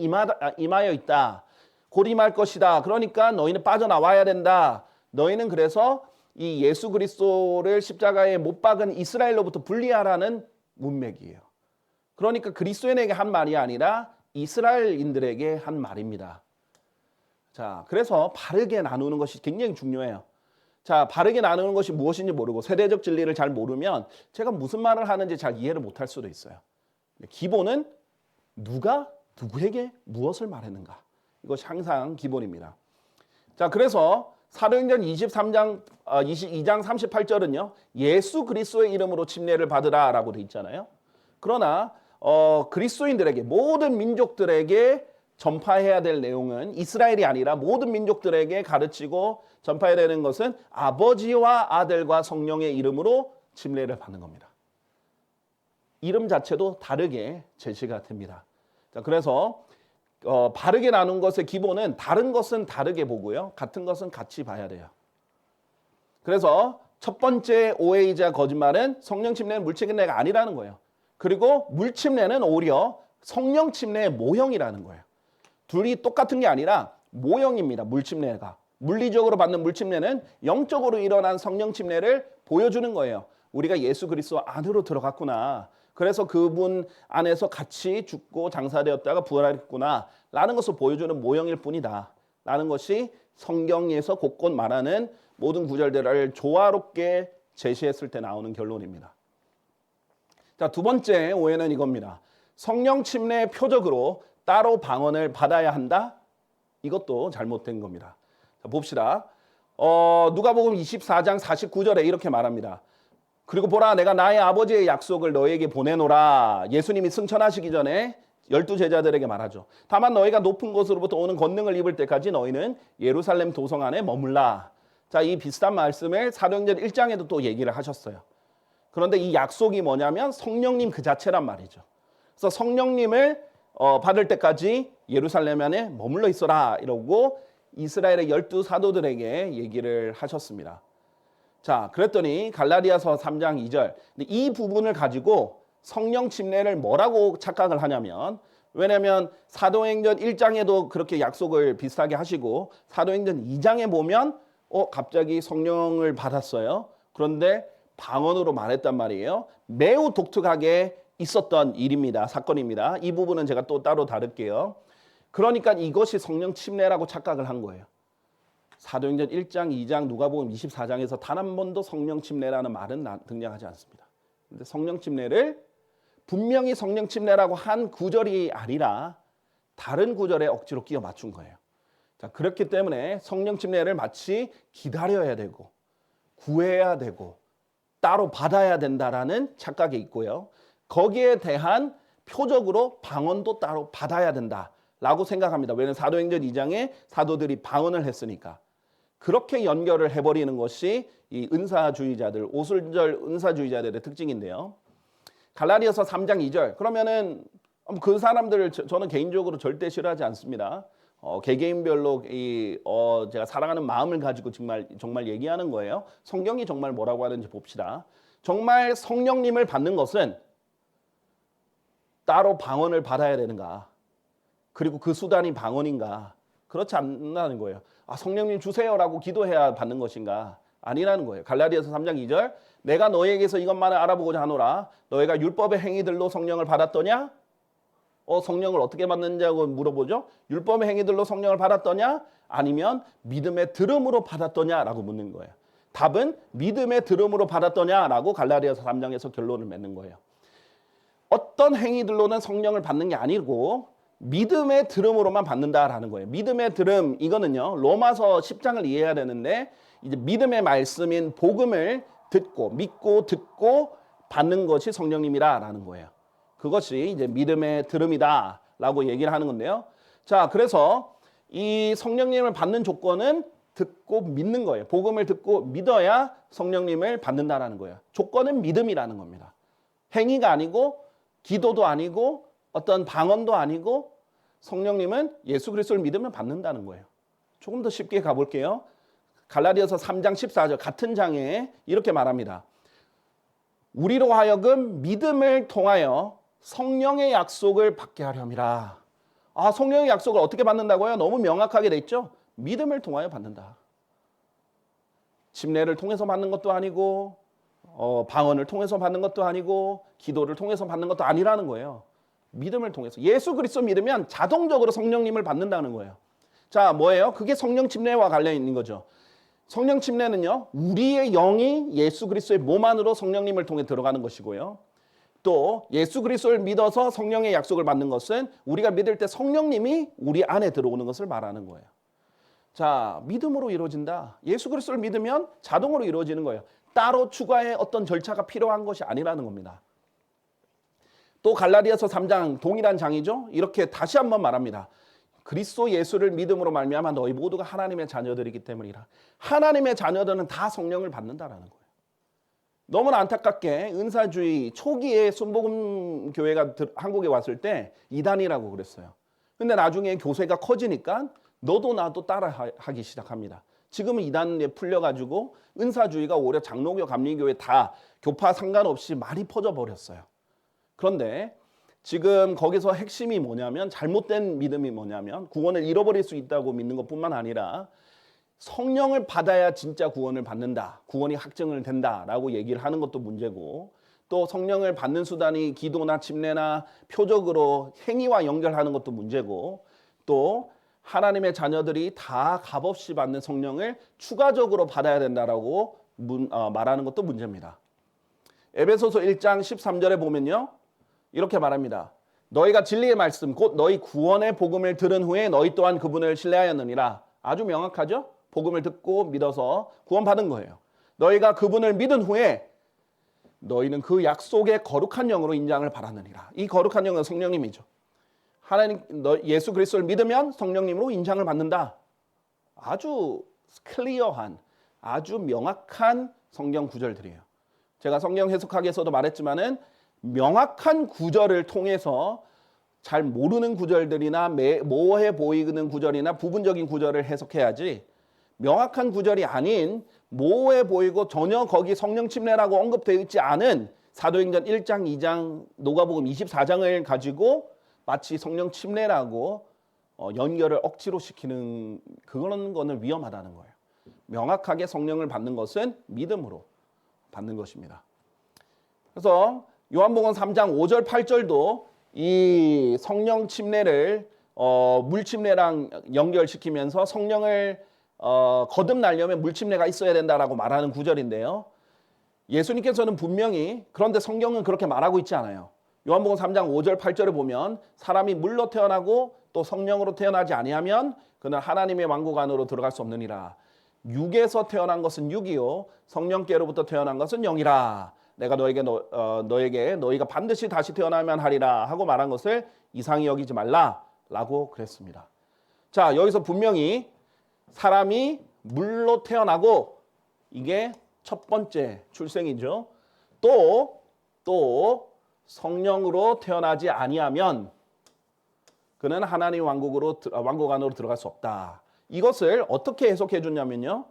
임하여 있다. 곧 임할 것이다. 그러니까 너희는 빠져나와야 된다. 너희는 그래서 이 예수 그리스도를 십자가에 못 박은 이스라엘로부터 분리하라는 문맥이에요. 그러니까 그리스도인에게 한 말이 아니라 이스라엘인들에게 한 말입니다. 자, 그래서 바르게 나누는 것이 굉장히 중요해요. 자, 바르게 나누는 것이 무엇인지 모르고 세대적 진리를 잘 모르면 제가 무슨 말을 하는지 잘 이해를 못할 수도 있어요. 기본은 누가 누구에게 무엇을 말했는가? 이것이 항상 기본입니다. 자, 그래서 사도행전 22장 38절은요. 예수 그리스도의 이름으로 침례를 받으라라고 돼 있잖아요. 그러나 그리스도인들에게 모든 민족들에게 전파해야 될 내용은 이스라엘이 아니라 모든 민족들에게 가르치고 전파해야 되는 것은 아버지와 아들과 성령의 이름으로 침례를 받는 겁니다. 이름 자체도 다르게 제시가 됩니다. 자, 그래서 바르게 나눈 것의 기본은 다른 것은 다르게 보고요. 같은 것은 같이 봐야 돼요. 그래서 첫 번째 오해이자 거짓말은 성령 침례는 물 침례가 아니라는 거예요. 그리고 물 침례는 오히려 성령 침례의 모형이라는 거예요. 둘이 똑같은 게 아니라 모형입니다. 물 침례가. 물리적으로 받는 물 침례는 영적으로 일어난 성령 침례를 보여주는 거예요. 우리가 예수 그리스도 안으로 들어갔구나. 그래서 그분 안에서 같이 죽고 장사되었다가 부활했구나 라는 것을 보여주는 모형일 뿐이다 라는 것이 성경에서 곳곳 말하는 모든 구절들을 조화롭게 제시했을 때 나오는 결론입니다. 자, 두 번째 오해는 이겁니다. 성령 침례의 표적으로 따로 방언을 받아야 한다? 이것도 잘못된 겁니다. 자, 봅시다. 누가복음 24장 49절에 이렇게 말합니다. 그리고 보라, 내가 나의 아버지의 약속을 너에게 보내노라. 예수님이 승천하시기 전에 12제자들에게 말하죠. 다만 너희가 높은 곳으로부터 오는 권능을 입을 때까지 너희는 예루살렘 도성 안에 머물라. 자, 이 비슷한 말씀을 사도행전 1장에도 또 얘기를 하셨어요. 그런데 이 약속이 뭐냐면 성령님 그 자체란 말이죠. 그래서 성령님을 받을 때까지 예루살렘 안에 머물러 있어라 이러고 이스라엘의 12사도들에게 얘기를 하셨습니다. 자, 그랬더니 갈라디아서 3장 2절. 이 부분을 가지고 성령 침례를 뭐라고 착각을 하냐면, 왜냐하면 사도행전 1장에도 그렇게 약속을 비슷하게 하시고 사도행전 2장에 보면 갑자기 성령을 받았어요. 그런데 방언으로 말했단 말이에요. 매우 독특하게 있었던 일입니다. 사건입니다. 이 부분은 제가 또 따로 다룰게요. 그러니까 이것이 성령 침례라고 착각을 한 거예요. 사도행전 1장, 2장, 누가복음 24장에서 단 한 번도 성령 침례라는 말은 등장하지 않습니다. 그런데 성령 침례를 분명히 성령 침례라고 한 구절이 아니라 다른 구절에 억지로 끼워 맞춘 거예요. 자, 그렇기 때문에 성령 침례를 마치 기다려야 되고 구해야 되고 따로 받아야 된다라는 착각이 있고요. 거기에 대한 표적으로 방언도 따로 받아야 된다라고 생각합니다. 왜냐하면 사도행전 2장에 사도들이 방언을 했으니까. 그렇게 연결을 해버리는 것이 이 은사주의자들, 오순절 은사주의자들의 특징인데요. 갈라디아서 3장 2절. 그러면은 그 사람들을 저는 개인적으로 절대 싫어하지 않습니다. 개개인별로 제가 사랑하는 마음을 가지고 정말 얘기하는 거예요. 성경이 정말 뭐라고 하는지 봅시다. 정말 성령님을 받는 것은 따로 방언을 받아야 되는가? 그리고 그 수단이 방언인가? 그렇지 않다는 거예요. 성령님 주세요라고 기도해야 받는 것인가? 아니라는 거예요. 갈라디아서 3장 2절. 내가 너희에게서 이것만을 알아보고자 하노라. 너희가 율법의 행위들로 성령을 받았더냐? 성령을 어떻게 받는냐고 물어보죠. 율법의 행위들로 성령을 받았더냐? 아니면 믿음의 들음으로 받았더냐라고 묻는 거예요. 답은 믿음의 들음으로 받았더냐라고 갈라디아서 3장에서 결론을 맺는 거예요. 어떤 행위들로는 성령을 받는 게 아니고 믿음의 들음으로만 받는다라는 거예요. 믿음의 들음, 이거는요, 로마서 10장을 이해해야 되는데, 이제 믿음의 말씀인 복음을 믿고 듣고 받는 것이 성령님이라는 거예요. 그것이 이제 믿음의 들음이다라고 얘기를 하는 건데요. 자, 그래서 이 성령님을 받는 조건은 듣고 믿는 거예요. 복음을 듣고 믿어야 성령님을 받는다라는 거예요. 조건은 믿음이라는 겁니다. 행위가 아니고, 기도도 아니고, 어떤 방언도 아니고, 성령님은 예수 그리스도를 믿으면 받는다는 거예요. 조금 더 쉽게 가볼게요. 갈라디아서 3장 14절 같은 장에 이렇게 말합니다. 우리로 하여금 믿음을 통하여 성령의 약속을 받게 하렴이라. 성령의 약속을 어떻게 받는다고요? 너무 명확하게 돼 있죠? 믿음을 통하여 받는다. 침례를 통해서 받는 것도 아니고 방언을 통해서 받는 것도 아니고 기도를 통해서 받는 것도 아니라는 거예요. 믿음을 통해서. 예수 그리스도 믿으면 자동적으로 성령님을 받는다는 거예요. 자, 뭐예요? 그게 성령 침례와 관련 있는 거죠. 성령 침례는요, 우리의 영이 예수 그리스도의 몸 안으로 성령님을 통해 들어가는 것이고요. 또 예수 그리스도를 믿어서 성령의 약속을 받는 것은 우리가 믿을 때 성령님이 우리 안에 들어오는 것을 말하는 거예요. 자, 믿음으로 이루어진다. 예수 그리스도를 믿으면 자동으로 이루어지는 거예요. 따로 추가의 어떤 절차가 필요한 것이 아니라는 겁니다. 또 갈라디아서 3장 동일한 장이죠. 이렇게 다시 한번 말합니다. 그리스도 예수를 믿음으로 말미암아 너희 모두가 하나님의 자녀들이기 때문이라. 하나님의 자녀들은 다 성령을 받는다라는 거예요. 너무나 안타깝게 은사주의 초기에 순복음 교회가 한국에 왔을 때 이단이라고 그랬어요. 근데 나중에 교세가 커지니까 너도 나도 따라하기 시작합니다. 지금은 이단에 풀려가지고 은사주의가 오히려 장로교, 감리교회 다 교파 상관없이 많이 퍼져버렸어요. 그런데 지금 거기서 핵심이 뭐냐면 잘못된 믿음이 뭐냐면 구원을 잃어버릴 수 있다고 믿는 것뿐만 아니라 성령을 받아야 진짜 구원을 받는다. 구원이 확증을 된다라고 얘기를 하는 것도 문제고 또 성령을 받는 수단이 기도나 침례나 표적으로 행위와 연결하는 것도 문제고 또 하나님의 자녀들이 다 값없이 받는 성령을 추가적으로 받아야 된다라고 말하는 것도 문제입니다. 에베소서 1장 13절에 보면요. 이렇게 말합니다. 너희가 진리의 말씀 곧 너희 구원의 복음을 들은 후에 너희 또한 그분을 신뢰하였느니라. 아주 명확하죠? 복음을 듣고 믿어서 구원받은 거예요. 너희가 그분을 믿은 후에 너희는 그 약속의 거룩한 영으로 인장을 받았느니라. 이 거룩한 영은 성령님이죠. 하나님 예수 그리스도를 믿으면 성령님으로 인장을 받는다. 아주 클리어한 아주 명확한 성경 구절들이에요. 제가 성경 해석학에서도 말했지만은 명확한 구절을 통해서 잘 모르는 구절들이나 모호해 보이는 구절이나 부분적인 구절을 해석해야지 명확한 구절이 아닌 모호해 보이고 전혀 거기 성령 침례라고 언급되어 있지 않은 사도행전 1장, 2장, 누가복음 24장을 가지고 마치 성령 침례라고 연결을 억지로 시키는 그런 거는 위험하다는 거예요. 명확하게 성령을 받는 것은 믿음으로 받는 것입니다. 그래서 요한복음 3장 5절 8절도 이 성령 침례를 물 침례랑 연결시키면서 성령을 거듭나려면 물 침례가 있어야 된다라고 말하는 구절인데요. 예수님께서는 분명히 그런데 성경은 그렇게 말하고 있지 않아요. 요한복음 3장 5절 8절에 보면 사람이 물로 태어나고 또 성령으로 태어나지 아니하면 그는 하나님의 왕국 안으로 들어갈 수 없느니라. 육에서 태어난 것은 육이요 성령께로부터 태어난 것은 영이라. 내가 너에게 너희가 반드시 다시 태어나면 하리라 하고 말한 것을 이상히 여기지 말라라고 그랬습니다. 자, 여기서 분명히 사람이 물로 태어나고 이게 첫 번째 출생이죠. 또 성령으로 태어나지 아니하면 그는 하나님 왕국 안으로 들어갈 수 없다. 이것을 어떻게 해석해 줬냐면요.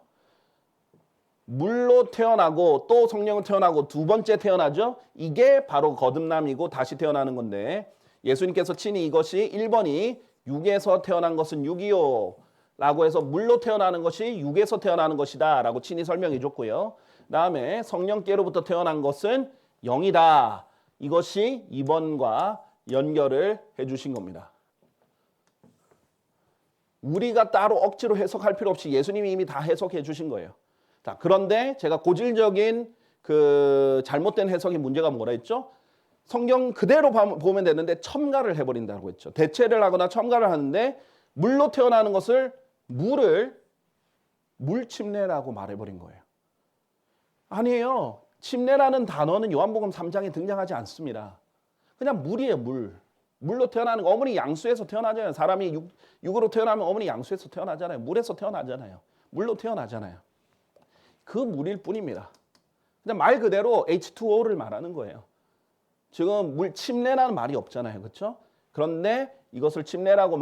물로 태어나고 또 성령으로 태어나고 두 번째 태어나죠. 이게 바로 거듭남이고 다시 태어나는 건데 예수님께서 친히 이것이 1번이 육에서 태어난 것은 육이요 라고 해서 물로 태어나는 것이 육에서 태어나는 것이다 라고 친히 설명해 줬고요. 다음에 성령께로부터 태어난 것은 영이다. 이것이 2번과 연결을 해 주신 겁니다. 우리가 따로 억지로 해석할 필요 없이 예수님이 이미 다 해석해 주신 거예요. 자, 그런데 제가 고질적인 그 잘못된 해석의 문제가 뭐라 했죠? 성경 그대로 보면 되는데 첨가를 해버린다고 했죠. 대체를 하거나 첨가를 하는데 물로 태어나는 것을 물 침례라고 말해버린 거예요. 아니에요. 침례라는 단어는 요한복음 3장에 등장하지 않습니다. 그냥 물이에요, 물. 물로 태어나는 거. 어머니 양수에서 태어나잖아요. 사람이 육으로 태어나면 어머니 양수에서 태어나잖아요. 물에서 태어나잖아요. 물로 태어나잖아요. 그 물일 뿐입니다. 근데 말 그대로 H2O를 말하는 거예요. 지금 물 침례라는 말이 없잖아요. 그렇죠? 그런데 이것을 침례라고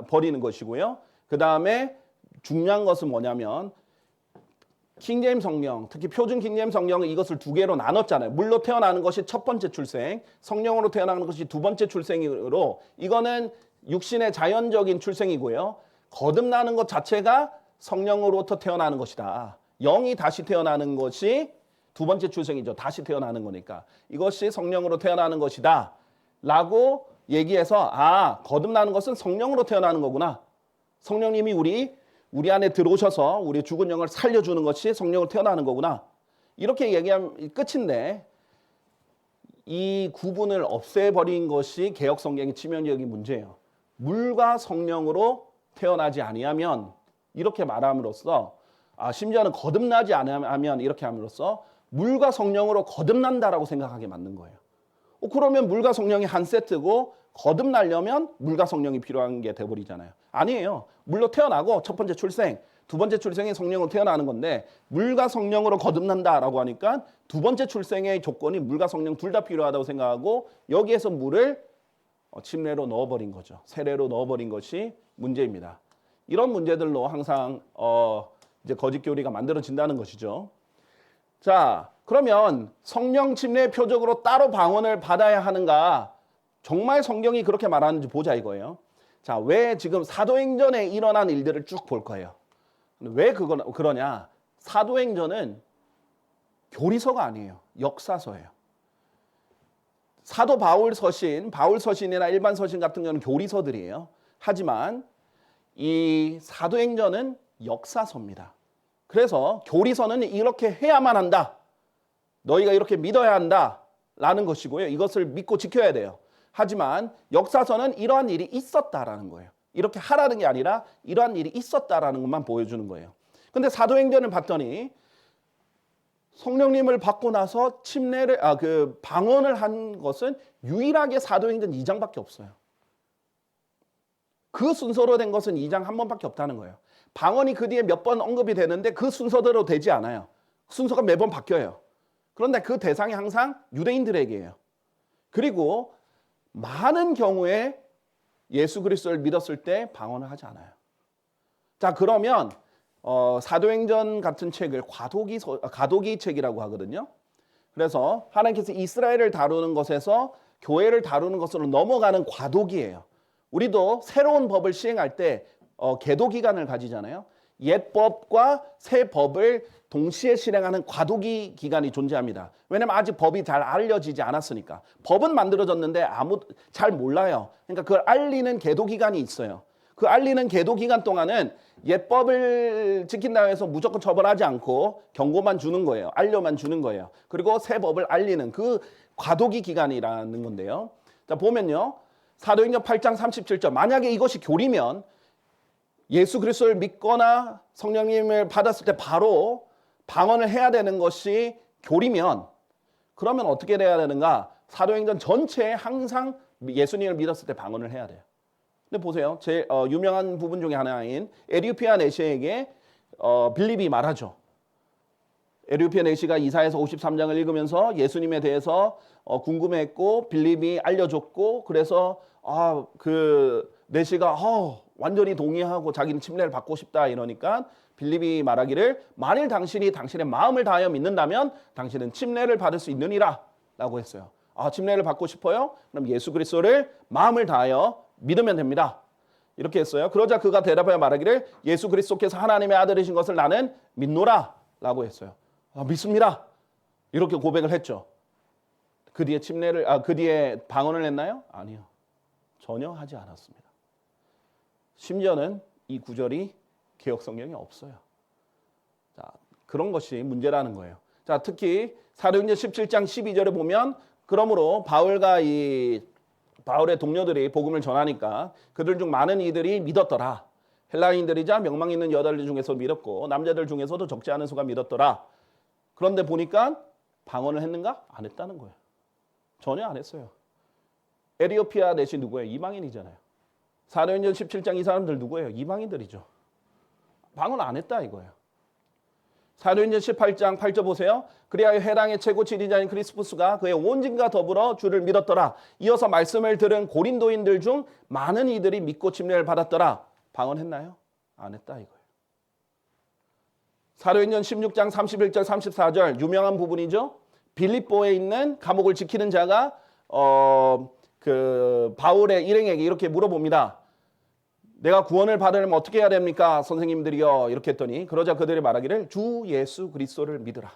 버리는 것이고요. 그 다음에 중요한 것은 뭐냐면 킹제임스 성경, 특히 표준 킹제임스 성경은 이것을 두 개로 나눴잖아요. 물로 태어나는 것이 첫 번째 출생, 성령으로 태어나는 것이 두 번째 출생으로 이거는 육신의 자연적인 출생이고요. 거듭나는 것 자체가 성령으로부터 태어나는 것이다. 영이 다시 태어나는 것이 두 번째 출생이죠. 다시 태어나는 거니까. 이것이 성령으로 태어나는 것이다. 라고 얘기해서 거듭나는 것은 성령으로 태어나는 거구나. 성령님이 우리 안에 들어오셔서 우리 죽은 영을 살려주는 것이 성령으로 태어나는 거구나. 이렇게 얘기하면 끝인데 이 구분을 없애버린 것이 개역 성경의 치명적인 문제예요. 물과 성령으로 태어나지 아니하면 이렇게 말함으로써 심지어는 거듭나지 않으면 이렇게 함으로써 물과 성령으로 거듭난다라고 생각하게 만든 거예요. 그러면 물과 성령이 한 세트고 거듭나려면 물과 성령이 필요한 게 돼버리잖아요. 아니에요. 물로 태어나고 첫 번째 출생, 두 번째 출생이 성령으로 태어나는 건데 물과 성령으로 거듭난다라고 하니까 두 번째 출생의 조건이 물과 성령 둘 다 필요하다고 생각하고 여기에서 물을 침례로 넣어버린 거죠. 세례로 넣어버린 것이 문제입니다. 이런 문제들로 항상 이제 거짓 교리가 만들어진다는 것이죠. 자, 그러면 성령 침례의 표적으로 따로 방언을 받아야 하는가? 정말 성경이 그렇게 말하는지 보자 이거예요. 자, 왜 지금 사도행전에 일어난 일들을 쭉 볼 거예요. 왜 그러냐? 사도행전은 교리서가 아니에요. 역사서예요. 사도 바울 서신이나 일반 서신 같은 경우는 교리서들이에요. 하지만 이 사도행전은 역사서입니다. 그래서 교리서는 이렇게 해야만 한다. 너희가 이렇게 믿어야 한다. 라는 것이고요. 이것을 믿고 지켜야 돼요. 하지만 역사서는 이러한 일이 있었다라는 거예요. 이렇게 하라는 게 아니라 이러한 일이 있었다라는 것만 보여주는 거예요. 근데 사도행전을 봤더니 성령님을 받고 나서 방언을 한 것은 유일하게 사도행전 2장밖에 없어요. 그 순서로 된 것은 2장 한 번밖에 없다는 거예요. 방언이 그 뒤에 몇 번 언급이 되는데 그 순서대로 되지 않아요. 순서가 매번 바뀌어요. 그런데 그 대상이 항상 유대인들에게요. 그리고 많은 경우에 예수 그리스도를 믿었을 때 방언을 하지 않아요. 자, 그러면 사도행전 같은 책을 가도기 책이라고 하거든요. 그래서 하나님께서 이스라엘을 다루는 것에서 교회를 다루는 것으로 넘어가는 과도기예요. 우리도 새로운 법을 시행할 때 계도 기간을 가지잖아요. 옛 법과 새 법을 동시에 실행하는 과도기 기간이 존재합니다. 왜냐하면 아직 법이 잘 알려지지 않았으니까. 법은 만들어졌는데 잘 몰라요. 그러니까 그걸 알리는 계도 기간이 있어요. 그 알리는 계도 기간 동안은 옛 법을 지킨다고 해서 무조건 처벌하지 않고 경고만 주는 거예요. 알려만 주는 거예요. 그리고 새 법을 알리는 그 과도기 기간이라는 건데요. 자, 보면요. 사도행전 8장 37절. 만약에 이것이 교리면 예수 그리스도를 믿거나 성령님을 받았을 때 바로 방언을 해야 되는 것이 교리면 그러면 어떻게 돼야 되는가? 사도행전 전체에 항상 예수님을 믿었을 때 방언을 해야 돼요. 근데 보세요. 제일 유명한 부분 중에 하나인 에디오피아 내시에게 빌립이 말하죠. 에디오피아 내시가 이사야서 53장을 읽으면서 예수님에 대해서 궁금해했고 빌립이 알려줬고 그래서 그 내시가 완전히 동의하고 자기는 침례를 받고 싶다 이러니까 빌립이 말하기를 만일 당신이 당신의 마음을 다하여 믿는다면 당신은 침례를 받을 수 있느니라 라고 했어요. 침례를 받고 싶어요? 그럼 예수 그리스도를 마음을 다하여 믿으면 됩니다. 이렇게 했어요. 그러자 그가 대답하여 말하기를 예수 그리스도께서 하나님의 아들이신 것을 나는 믿노라 라고 했어요. 믿습니다. 이렇게 고백을 했죠. 그 뒤에 그 뒤에 방언을 했나요? 아니요. 전혀 하지 않았습니다. 심지어는 이 구절이 개역 성경에 없어요. 자, 그런 것이 문제라는 거예요. 자, 특히 사도행전 17장 12절에 보면 그러므로 바울의 동료들이 복음을 전하니까 그들 중 많은 이들이 믿었더라. 헬라인들이자 명망 있는 여자들 중에서 믿었고 남자들 중에서도 적지 않은 수가 믿었더라. 그런데 보니까 방언을 했는가? 안 했다는 거예요. 전혀 안 했어요. 에디오피아 내시 누구예요? 이방인이잖아요. 사도행전 17장 이 사람들 누구예요? 이방인들이죠. 방언 안 했다 이거예요. 사도행전 18장 8절 보세요. 그리하여 해당의 최고 지리자인 크리스푸스가 그의 온 집과 더불어 주를 믿었더라. 이어서 말씀을 들은 고린도인들 중 많은 이들이 믿고 침례를 받았더라. 방언했나요? 안 했다 이거예요. 사도행전 16장 31절 34절 유명한 부분이죠. 빌립보에 있는 감옥을 지키는 자가 그 바울의 일행에게 이렇게 물어봅니다. 내가 구원을 받으려면 어떻게 해야 됩니까? 선생님들이요. 이렇게 했더니 그러자 그들이 말하기를 주 예수 그리스도를 믿으라.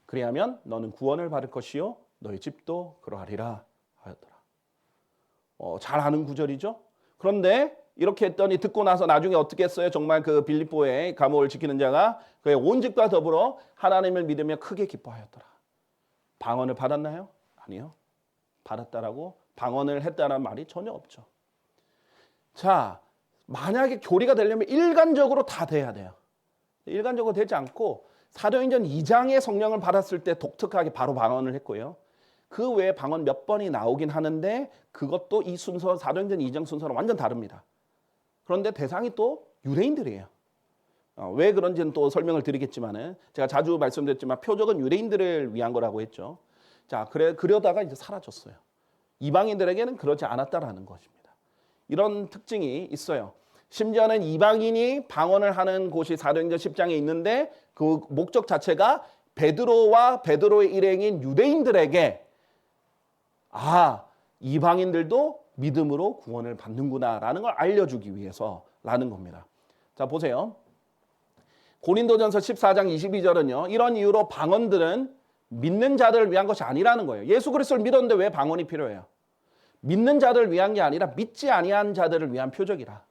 그리하면 너는 구원을 받을 것이요 너희 집도 그러하리라 하였더라. 잘 아는 구절이죠. 그런데 이렇게 했더니 듣고 나서 나중에 어떻게 했어요? 정말 그 빌립보의 감옥을 지키는 자가 그의 온 집과 더불어 하나님을 믿으며 크게 기뻐하였더라. 방언을 받았나요? 아니요. 받았다라고 방언을 했다는 말이 전혀 없죠. 자, 만약에 교리가 되려면 일관적으로 다 돼야 돼요. 일관적으로 되지 않고 사도행전 2장의 성령을 받았을 때 독특하게 바로 방언을 했고요. 그 외에 방언 몇 번이 나오긴 하는데 그것도 이 순서 사도행전 2장 순서랑 완전 다릅니다. 그런데 대상이 또 유대인들이에요. 왜 그런지는 또 설명을 드리겠지만은 제가 자주 말씀드렸지만 표적은 유대인들을 위한 거라고 했죠. 자, 그러다가 이제 사라졌어요. 이방인들에게는 그러지 않았다라는 것입니다. 이런 특징이 있어요. 심지어는 이방인이 방언을 하는 곳이 사도행전 10장에 있는데 그 목적 자체가 베드로와 베드로의 일행인 유대인들에게 이방인들도 믿음으로 구원을 받는구나라는 걸 알려주기 위해서라는 겁니다. 자, 보세요. 고린도전서 14장 22절은요. 이런 이유로 방언들은 믿는 자들을 위한 것이 아니라는 거예요. 예수 그리스도를 믿었는데 왜 방언이 필요해요? 믿는 자들을 위한 게 아니라 믿지 아니한 자들을 위한 표적이라.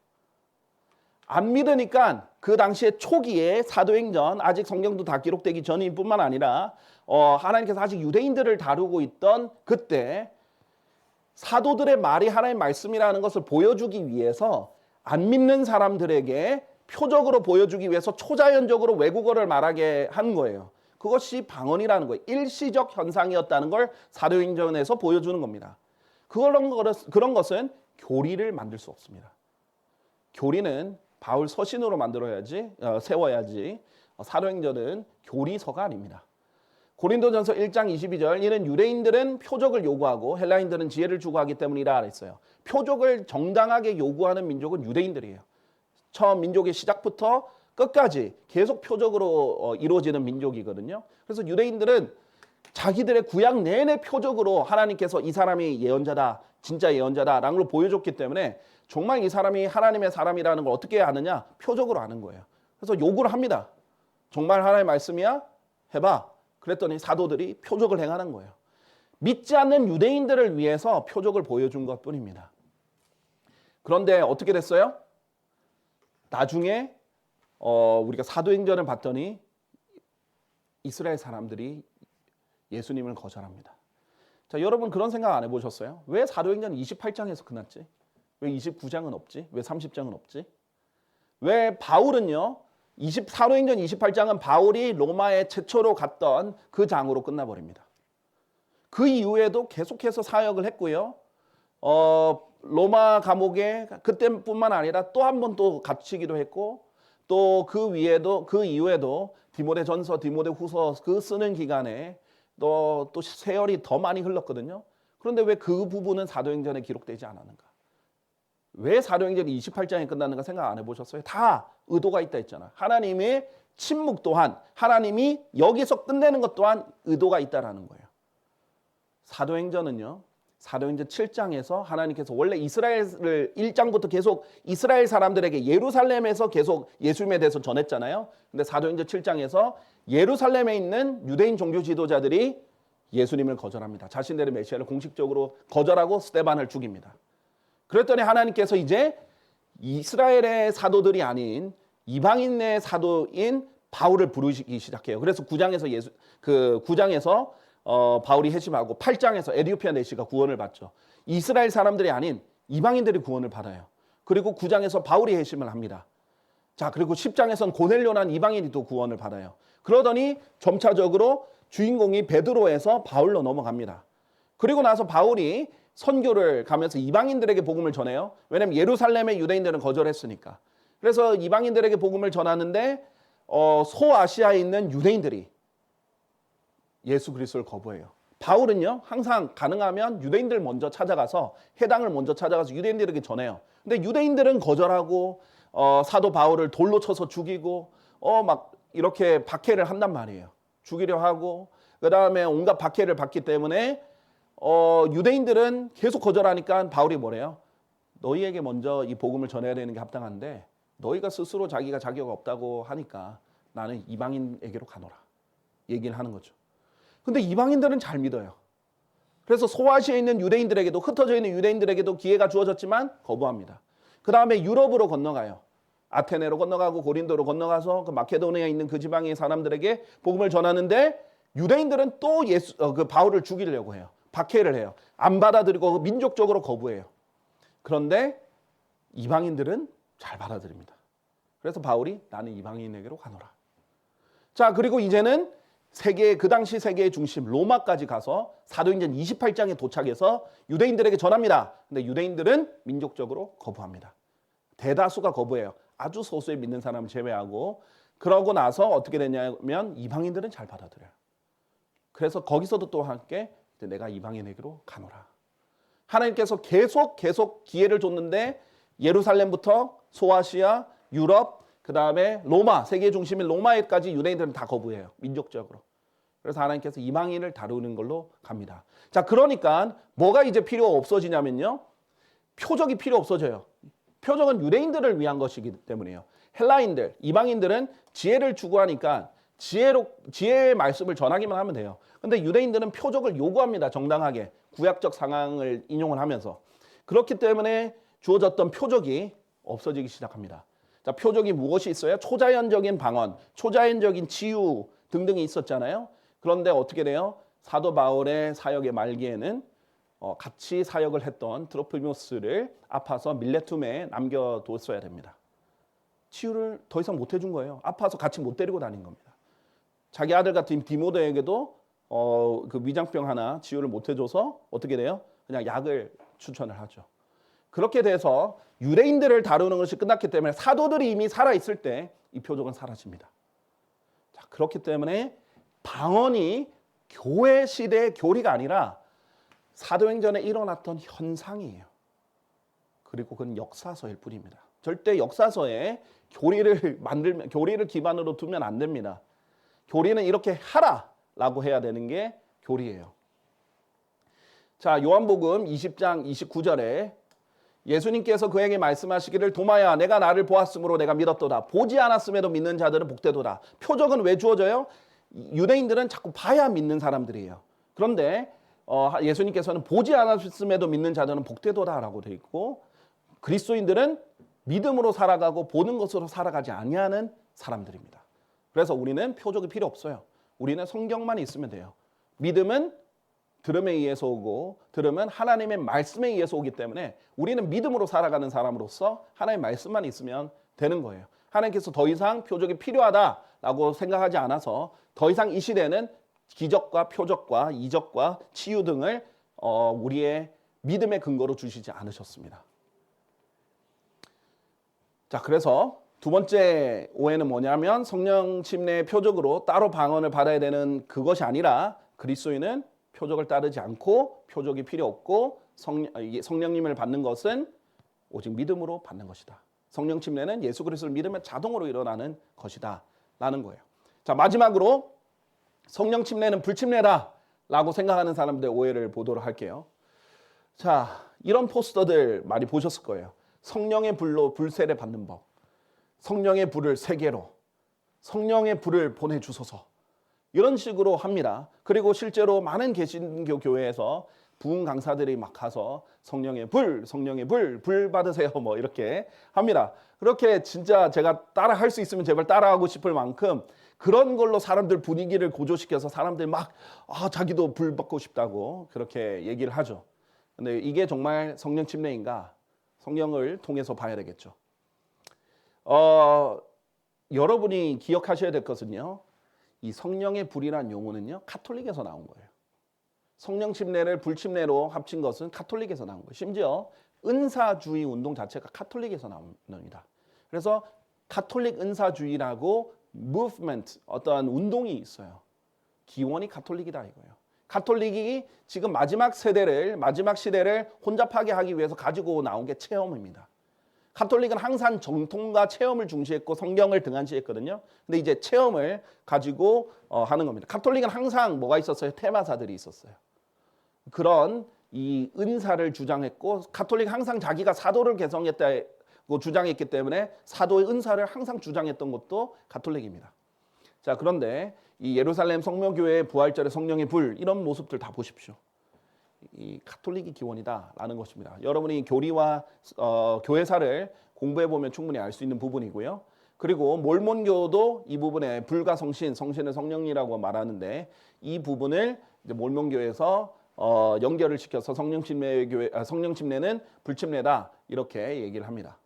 안 믿으니까 그 당시에 초기에 사도행전 아직 성경도 다 기록되기 전인 뿐만 아니라 하나님께서 아직 유대인들을 다루고 있던 그때 사도들의 말이 하나님의 말씀이라는 것을 보여주기 위해서 안 믿는 사람들에게 표적으로 보여주기 위해서 초자연적으로 외국어를 말하게 한 거예요. 그것이 방언이라는 거예요. 일시적 현상이었다는 걸 사도행전에서 보여주는 겁니다. 그런 것은 교리를 만들 수 없습니다. 교리는 바울 서신으로 세워야지 사도행전은 교리서가 아닙니다. 고린도전서 1장 22절 이는 유대인들은 표적을 요구하고 헬라인들은 지혜를 추구하기 때문이라 했어요. 표적을 정당하게 요구하는 민족은 유대인들이에요. 처음 민족의 시작부터 끝까지 계속 표적으로 이루어지는 민족이거든요. 그래서 유대인들은 자기들의 구약 내내 표적으로 하나님께서 이 사람이 예언자다, 진짜 예언자다라는 걸 보여줬기 때문에 정말 이 사람이 하나님의 사람이라는 걸 어떻게 아느냐? 표적으로 아는 거예요. 그래서 요구를 합니다. 정말 하나님의 말씀이야? 해봐. 그랬더니 사도들이 표적을 행하는 거예요. 믿지 않는 유대인들을 위해서 표적을 보여준 것뿐입니다. 그런데 어떻게 됐어요? 나중에 우리가 사도행전을 봤더니 이스라엘 사람들이 예수님을 거절합니다. 자, 여러분 그런 생각 안 해보셨어요? 왜 사도행전 28장에서 끝났지? 왜 29장은 없지? 왜 30장은 없지? 왜 바울은요? 사도행전 28장은 바울이 로마에 최초로 갔던 그 장으로 끝나버립니다. 그 이후에도 계속해서 사역을 했고요. 로마 감옥에 그때뿐만 아니라 또 한 번 또 갇히기도 했고 또 그 이후에도 디모데전서, 디모데후서 그 쓰는 기간에 또 세월이 더 많이 흘렀거든요. 그런데 왜 그 부분은 사도행전에 기록되지 않았는가? 왜 사도행전이 28장에 끝났는가 생각 안 해보셨어요? 다 의도가 있다 했잖아. 하나님의 침묵 또한 하나님이 여기서 끝내는 것 또한 의도가 있다라는 거예요. 사도행전은요. 사도행전 7장에서 하나님께서 원래 이스라엘을 1장부터 계속 이스라엘 사람들에게 예루살렘에서 계속 예수님에 대해서 전했잖아요. 근데 사도행전 7장에서 예루살렘에 있는 유대인 종교 지도자들이 예수님을 거절합니다. 자신들의 메시아를 공식적으로 거절하고 스데반을 죽입니다. 그랬더니 하나님께서 이제 이스라엘의 사도들이 아닌 이방인의 사도인 바울을 부르시기 시작해요. 그래서 9장에서 바울이 회심하고 8장에서 에디오피아 내시가 구원을 받죠. 이스라엘 사람들이 아닌 이방인들이 구원을 받아요. 그리고 9장에서 바울이 회심을 합니다. 자, 그리고 10장에서는 고넬료라는 이방인이 또 구원을 받아요. 그러더니 점차적으로 주인공이 베드로에서 바울로 넘어갑니다. 그리고 나서 바울이 선교를 가면서 이방인들에게 복음을 전해요. 왜냐하면 예루살렘의 유대인들은 거절했으니까. 그래서 이방인들에게 복음을 전하는데 소아시아에 있는 유대인들이 예수 그리스도를 거부해요. 바울은요 항상 가능하면 유대인들 먼저 찾아가서 해당을 먼저 찾아가서 유대인들에게 전해요. 근데 유대인들은 거절하고 사도 바울을 돌로 쳐서 죽이고 막 이렇게 박해를 한단 말이에요. 죽이려 하고 그 다음에 온갖 박해를 받기 때문에 유대인들은 계속 거절하니까 바울이 뭐래요? 너희에게 먼저 이 복음을 전해야 되는 게 합당한데 너희가 스스로 자기가 자격 없다고 하니까 나는 이방인에게로 가노라 얘기를 하는 거죠. 근데 이방인들은 잘 믿어요. 그래서 소아시아에 있는 유대인들에게도 흩어져 있는 유대인들에게도 기회가 주어졌지만 거부합니다. 그 다음에 유럽으로 건너가요. 아테네로 건너가고 고린도로 건너가서 그 마케도니아에 있는 그 지방의 사람들에게 복음을 전하는데 유대인들은 또 바울을 죽이려고 해요. 박해를 해요. 안 받아들이고 민족적으로 거부해요. 그런데 이방인들은 잘 받아들입니다. 그래서 바울이 나는 이방인에게로 가노라. 자, 그리고 이제는 그 당시 세계의 중심 로마까지 가서 사도행전 28장에 도착해서 유대인들에게 전합니다. 근데 유대인들은 민족적으로 거부합니다. 대다수가 거부해요. 아주 소수의 믿는 사람을 제외하고. 그러고 나서 어떻게 되냐면 이방인들은 잘 받아들여요. 그래서 거기서도 또 함께 내가 이방인에게로 가노라. 하나님께서 계속 기회를 줬는데 예루살렘부터 소아시아, 유럽, 그 다음에 로마, 세계 중심인 로마에까지 유대인들은 다 거부해요. 민족적으로. 그래서 하나님께서 이방인을 다루는 걸로 갑니다. 자, 그러니까 뭐가 이제 필요가 없어지냐면요. 표적이 필요 없어져요. 표적은 유대인들을 위한 것이기 때문이에요. 헬라인들, 이방인들은 지혜를 추구하니까 지혜의 말씀을 전하기만 하면 돼요. 근데 유대인들은 표적을 요구합니다. 정당하게. 구약적 상황을 인용을 하면서. 그렇기 때문에 주어졌던 표적이 없어지기 시작합니다. 자, 표적이 무엇이 있어요? 초자연적인 방언, 초자연적인 치유 등등이 있었잖아요. 그런데 어떻게 돼요? 사도 바울의 사역의 말기에는 같이 사역을 했던 트로피모스를 아파서 밀레툼에 남겨뒀어야 됩니다. 치유를 더 이상 못 해준 거예요. 아파서 같이 못 데리고 다닌 겁니다. 자기 아들 같은 디모데에게도 그 위장병 하나 치유를 못 해줘서 어떻게 돼요? 그냥 약을 추천을 하죠. 그렇게 돼서 유대인들을 다루는 것이 끝났기 때문에 사도들이 이미 살아있을 때 이 표적은 사라집니다. 자, 그렇기 때문에 방언이 교회 시대의 교리가 아니라 사도행전에 일어났던 현상이에요. 그리고 그건 역사서일 뿐입니다. 절대 역사서에 교리를 기반으로 두면 안 됩니다. 교리는 이렇게 하라라고 해야 되는 게 교리예요. 자, 요한복음 20장 29절에 예수님께서 그에게 말씀하시기를 도마야 내가 나를 보았으므로 내가 믿었도다. 보지 않았음에도 믿는 자들은 복되도다. 표적은 왜 주어져요? 유대인들은 자꾸 봐야 믿는 사람들이에요. 그런데 예수님께서는 보지 않았음에도 믿는 자들은 복되도다라고 되어 있고 그리스도인들은 믿음으로 살아가고 보는 것으로 살아가지 아니하는 사람들입니다. 그래서 우리는 표적이 필요 없어요. 우리는 성경만 있으면 돼요. 믿음은 들음에 의해서 오고 들음은 하나님의 말씀에 의해서 오기 때문에 우리는 믿음으로 살아가는 사람으로서 하나님의 말씀만 있으면 되는 거예요. 하나님께서 더 이상 표적이 필요하다라고 생각하지 않아서 더 이상 이 시대는 기적과 표적과 이적과 치유 등을 우리의 믿음의 근거로 주시지 않으셨습니다. 자, 그래서 두 번째 오해는 뭐냐면 성령 침례의 표적으로 따로 방언을 받아야 되는 그것이 아니라 그리스도인은 표적을 따르지 않고 표적이 필요 없고 성령님을 받는 것은 오직 믿음으로 받는 것이다. 성령 침례는 예수 그리스도를 믿으면 자동으로 일어나는 것이다 라는 거예요. 자, 마지막으로 성령 침례는 불침례다라고 생각하는 사람들의 오해를 보도록 할게요. 자, 이런 포스터들 많이 보셨을 거예요. 성령의 불로 불세례 받는 법, 성령의 불을 세계로, 성령의 불을 보내주소서 이런 식으로 합니다. 그리고 실제로 많은 개신교 교회에서 부흥 강사들이 막 가서 성령의 불 받으세요 뭐 이렇게 합니다. 그렇게 진짜 제가 따라 할 수 있으면 제발 따라하고 싶을 만큼 그런 걸로 사람들 분위기를 고조시켜서 사람들 막 자기도 불 받고 싶다고 그렇게 얘기를 하죠. 근데 이게 정말 성령 침례인가? 성령을 통해서 봐야 되겠죠. 여러분이 기억하셔야 될 것은요. 이 성령의 불이라는 용어는요. 카톨릭에서 나온 거예요. 성령 침례를 불침례로 합친 것은 카톨릭에서 나온 거예요. 심지어 은사주의 운동 자체가 카톨릭에서 나옵니다. 그래서 카톨릭 은사주의라고 무브먼트 어떠한 운동이 있어요. 기원이 카톨릭이다 이거예요. 카톨릭이 지금 마지막 시대를 혼잡하게 하기 위해서 가지고 나온 게 체험입니다. 카톨릭은 항상 정통과 체험을 중시했고 성경을 등한시했거든요. 근데 이제 체험을 가지고 하는 겁니다. 카톨릭은 항상 뭐가 있었어요? 테마사들이 있었어요. 그런 이 은사를 주장했고 카톨릭 항상 자기가 사도를 개성했다고 주장했기 때문에 사도의 은사를 항상 주장했던 것도 카톨릭입니다. 자, 그런데 이 예루살렘 성묘교회의 부활절의 성령의 불 이런 모습들 다 보십시오. 이 카톨릭이 기원이다라는 것입니다. 여러분이 교리와 교회사를 공부해 보면 충분히 알 수 있는 부분이고요. 그리고 몰몬교도 이 부분에 불과 성신을 성령이라고 말하는데 이 부분을 이제 몰몬교에서 연결을 시켜서 성령 침례는 불침례다 이렇게 얘기를 합니다.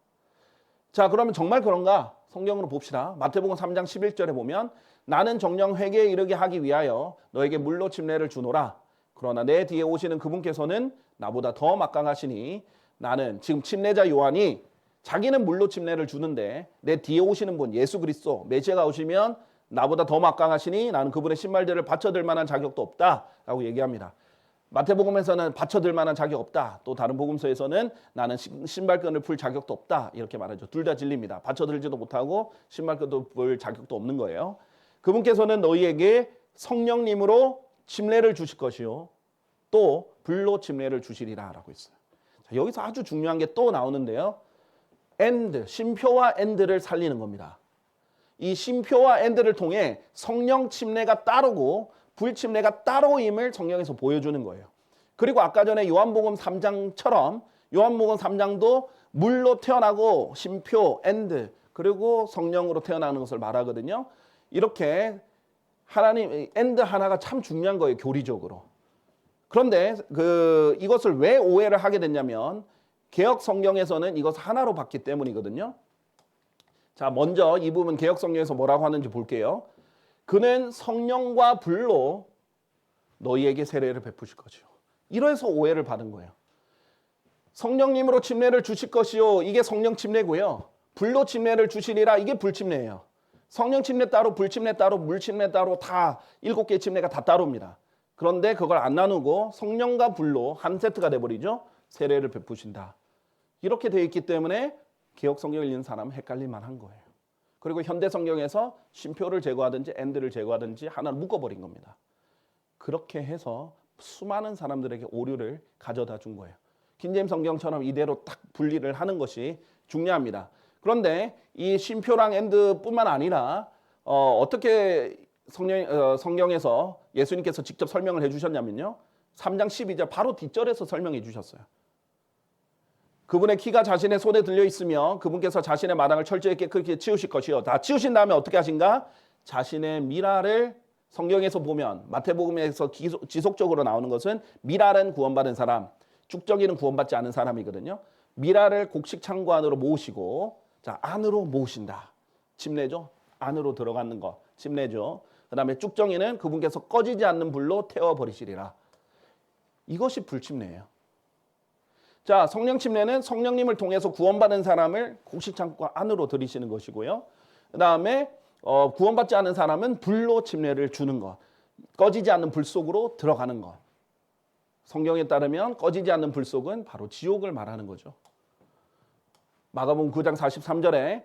자, 그러면 정말 그런가? 성경으로 봅시다. 마태복음 3장 11절에 보면 나는 정령 회개에 이르게 하기 위하여 너에게 물로 침례를 주노라. 그러나 내 뒤에 오시는 그분께서는 나보다 더 막강하시니 나는 지금 침례자 요한이 자기는 물로 침례를 주는데 내 뒤에 오시는 분 예수 그리스도 메시아가 오시면 나보다 더 막강하시니 나는 그분의 신발들을 받쳐들 만한 자격도 없다라고 얘기합니다. 마태복음에서는 받쳐들 만한 자격 없다. 또 다른 복음서에서는 나는 신발끈을 풀 자격도 없다. 이렇게 말하죠. 둘 다 진리입니다. 받쳐들지도 못하고 신발끈도 풀 자격도 없는 거예요. 그분께서는 너희에게 성령님으로 침례를 주실 것이요. 또 불로 침례를 주시리라 라고 있어요. 자, 여기서 아주 중요한 게 또 나오는데요. and, 쉼표와 and를 살리는 겁니다. 이 쉼표와 and를 통해 성령 침례가 따르고 불침례가 따로임을 성경에서 보여주는 거예요. 그리고 아까 전에 요한복음 3장처럼 요한복음 3장도 물로 태어나고 쉼표, and 그리고 성령으로 태어나는 것을 말하거든요. 이렇게 하나님 and 하나가 참 중요한 거예요. 교리적으로. 그런데 이것을 왜 오해를 하게 됐냐면 개역 성경에서는 이것을 하나로 봤기 때문이거든요. 자, 먼저 이 부분 개역 성경에서 뭐라고 하는지 볼게요. 그는 성령과 불로 너희에게 세례를 베푸실 것이요. 이래서 오해를 받은 거예요. 성령님으로 침례를 주실 것이요. 이게 성령 침례고요. 불로 침례를 주시리라. 이게 불침례예요. 성령 침례 따로, 불침례 따로, 물침례 따로 다 7개의 침례가 다 따로입니다. 그런데 그걸 안 나누고 성령과 불로 한 세트가 돼버리죠. 세례를 베푸신다. 이렇게 되어 있기 때문에 개역 성경을 읽는 사람은 헷갈릴만 한 거예요. 그리고 현대 성경에서 쉼표를 제거하든지 and를 제거하든지 하나를 묶어버린 겁니다. 그렇게 해서 수많은 사람들에게 오류를 가져다 준 거예요. 킹제임스 성경처럼 이대로 딱 분리를 하는 것이 중요합니다. 그런데 이 쉼표랑 and뿐만 아니라 어떻게 성경에서 예수님께서 직접 설명을 해주셨냐면요. 3장 12절 바로 뒷절에서 설명해 주셨어요. 그분의 키가 자신의 손에 들려 있으며 그분께서 자신의 마당을 철저히 깨끗이 치우실 것이요. 다 치우신 다음에 어떻게 하신가? 자신의 미라를 성경에서 보면 마태복음에서 지속적으로 나오는 것은 미라는 구원받은 사람, 쭉정이는 구원받지 않은 사람이거든요. 미라를 곡식 창고 안으로 모으시고 자 안으로 모으신다. 침례죠. 안으로 들어가는 거 침례죠. 그 다음에 쭉정이는 그분께서 꺼지지 않는 불로 태워버리시리라. 이것이 불침례예요. 자, 성령 침례는 성령님을 통해서 구원받은 사람을 곡식창고 안으로 들이시는 것이고요. 그 다음에 구원받지 않은 사람은 불로 침례를 주는 것. 꺼지지 않는 불 속으로 들어가는 것. 성경에 따르면 꺼지지 않는 불 속은 바로 지옥을 말하는 거죠. 마가복음 9장 43절에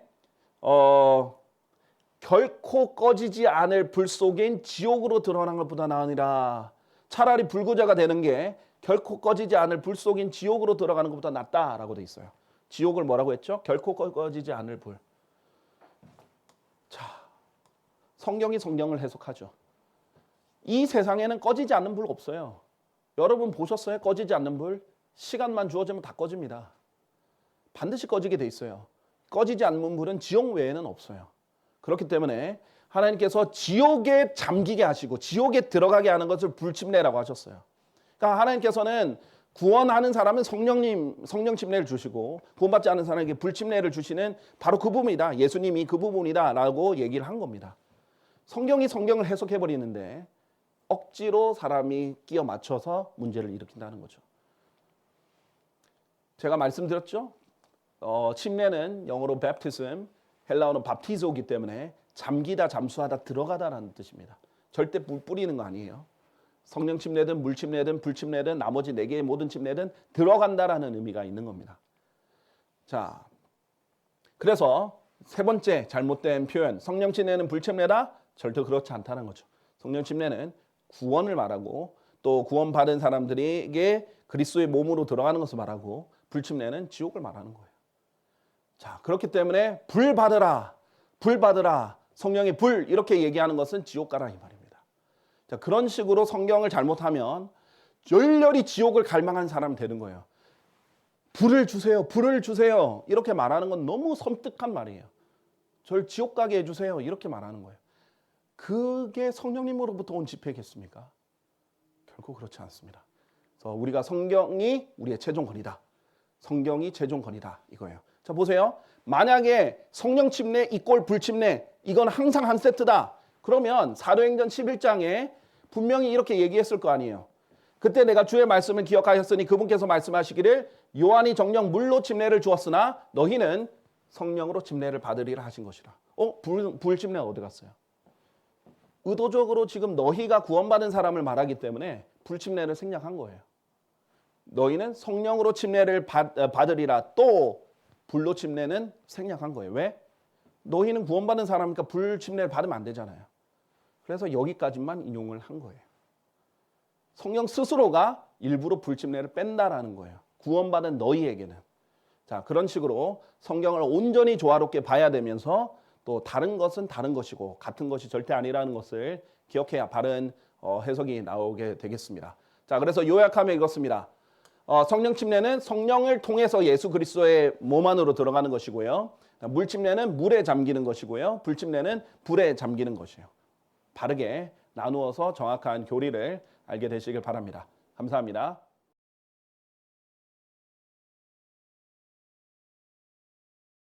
결코 꺼지지 않을 불 속엔 지옥으로 들어가는 것보다 나으니라. 차라리 불구자가 되는 게 결코 꺼지지 않을 불 속인 지옥으로 들어가는 것보다 낫다라고 돼 있어요. 지옥을 뭐라고 했죠? 결코 꺼지지 않을 불. 자, 성경이 성경을 해석하죠. 이 세상에는 꺼지지 않는 불 없어요. 여러분 보셨어요? 꺼지지 않는 불? 시간만 주어지면 다 꺼집니다. 반드시 꺼지게 돼 있어요. 꺼지지 않는 불은 지옥 외에는 없어요. 그렇기 때문에 하나님께서 지옥에 잠기게 하시고 지옥에 들어가게 하는 것을 불침례라고 하셨어요. 그러니까 하나님께서는 구원하는 사람은 성령 침례를 주시고 구원받지 않은 사람에게 불침례를 주시는 바로 그 부분이다. 예수님이 그 부분이다 라고 얘기를 한 겁니다. 성경이 성경을 해석해버리는데 억지로 사람이 끼워 맞춰서 문제를 일으킨다는 거죠. 제가 말씀드렸죠. 침례는 영어로 baptism, 헬라어는 baptizo이기 때문에 잠기다, 잠수하다, 들어가다라는 뜻입니다. 절대 물 뿌리는 거 아니에요. 성령 침례든 물 침례든 불 침례든 나머지 4개의 모든 침례든 들어간다라는 의미가 있는 겁니다. 자, 그래서 세 번째 잘못된 표현, 성령 침례는 불 침례다? 절대 그렇지 않다는 거죠. 성령 침례는 구원을 말하고 또 구원받은 사람들에게 그리스도의 몸으로 들어가는 것을 말하고 불 침례는 지옥을 말하는 거예요. 자, 그렇기 때문에 불 받으라, 불 받으라, 성령의 불 이렇게 얘기하는 것은 지옥 가라 이 말입니다. 자, 그런 식으로 성경을 잘못하면 열렬히 지옥을 갈망하는 사람이 되는 거예요. 불을 주세요, 불을 주세요 이렇게 말하는 건 너무 섬뜩한 말이에요. 저를 지옥 가게 해주세요 이렇게 말하는 거예요. 그게 성령님으로부터 온 집회겠습니까? 결코 그렇지 않습니다. 우리가 성경이 우리의 최종 권위다. 성경이 최종 권위다 이거예요. 자 보세요. 만약에 성령 침례 이꼴 불침례 이건 항상 한 세트다. 그러면 사도행전 11장에 분명히 이렇게 얘기했을 거 아니에요. 그때 내가 주의 말씀을 기억하였으니 그분께서 말씀하시기를 요한이 정령 물로 침례를 주었으나 너희는 성령으로 침례를 받으리라 하신 것이라. 불침례가 어디 갔어요? 의도적으로 지금 너희가 구원받은 사람을 말하기 때문에 불침례를 생략한 거예요. 너희는 성령으로 침례를 받으리라. 또 불로 침례는 생략한 거예요. 왜? 너희는 구원받은 사람이니까 불침례를 받으면 안 되잖아요. 그래서 여기까지만 인용을 한 거예요. 성령 스스로가 일부러 불침례를 뺀다라는 거예요. 구원받은 너희에게는. 자, 그런 식으로 성경을 온전히 조화롭게 봐야 되면서 또 다른 것은 다른 것이고 같은 것이 절대 아니라는 것을 기억해야 바른 해석이 나오게 되겠습니다. 자, 그래서 요약하면 이렇습니다. 성령 침례는 성령을 통해서 예수 그리스도의 몸 안으로 들어가는 것이고요. 물 침례는 물에 잠기는 것이고요. 불 침례는 불에 잠기는 것이에요. 바르게 나누어서 정확한 교리를 알게 되시길 바랍니다. 감사합니다.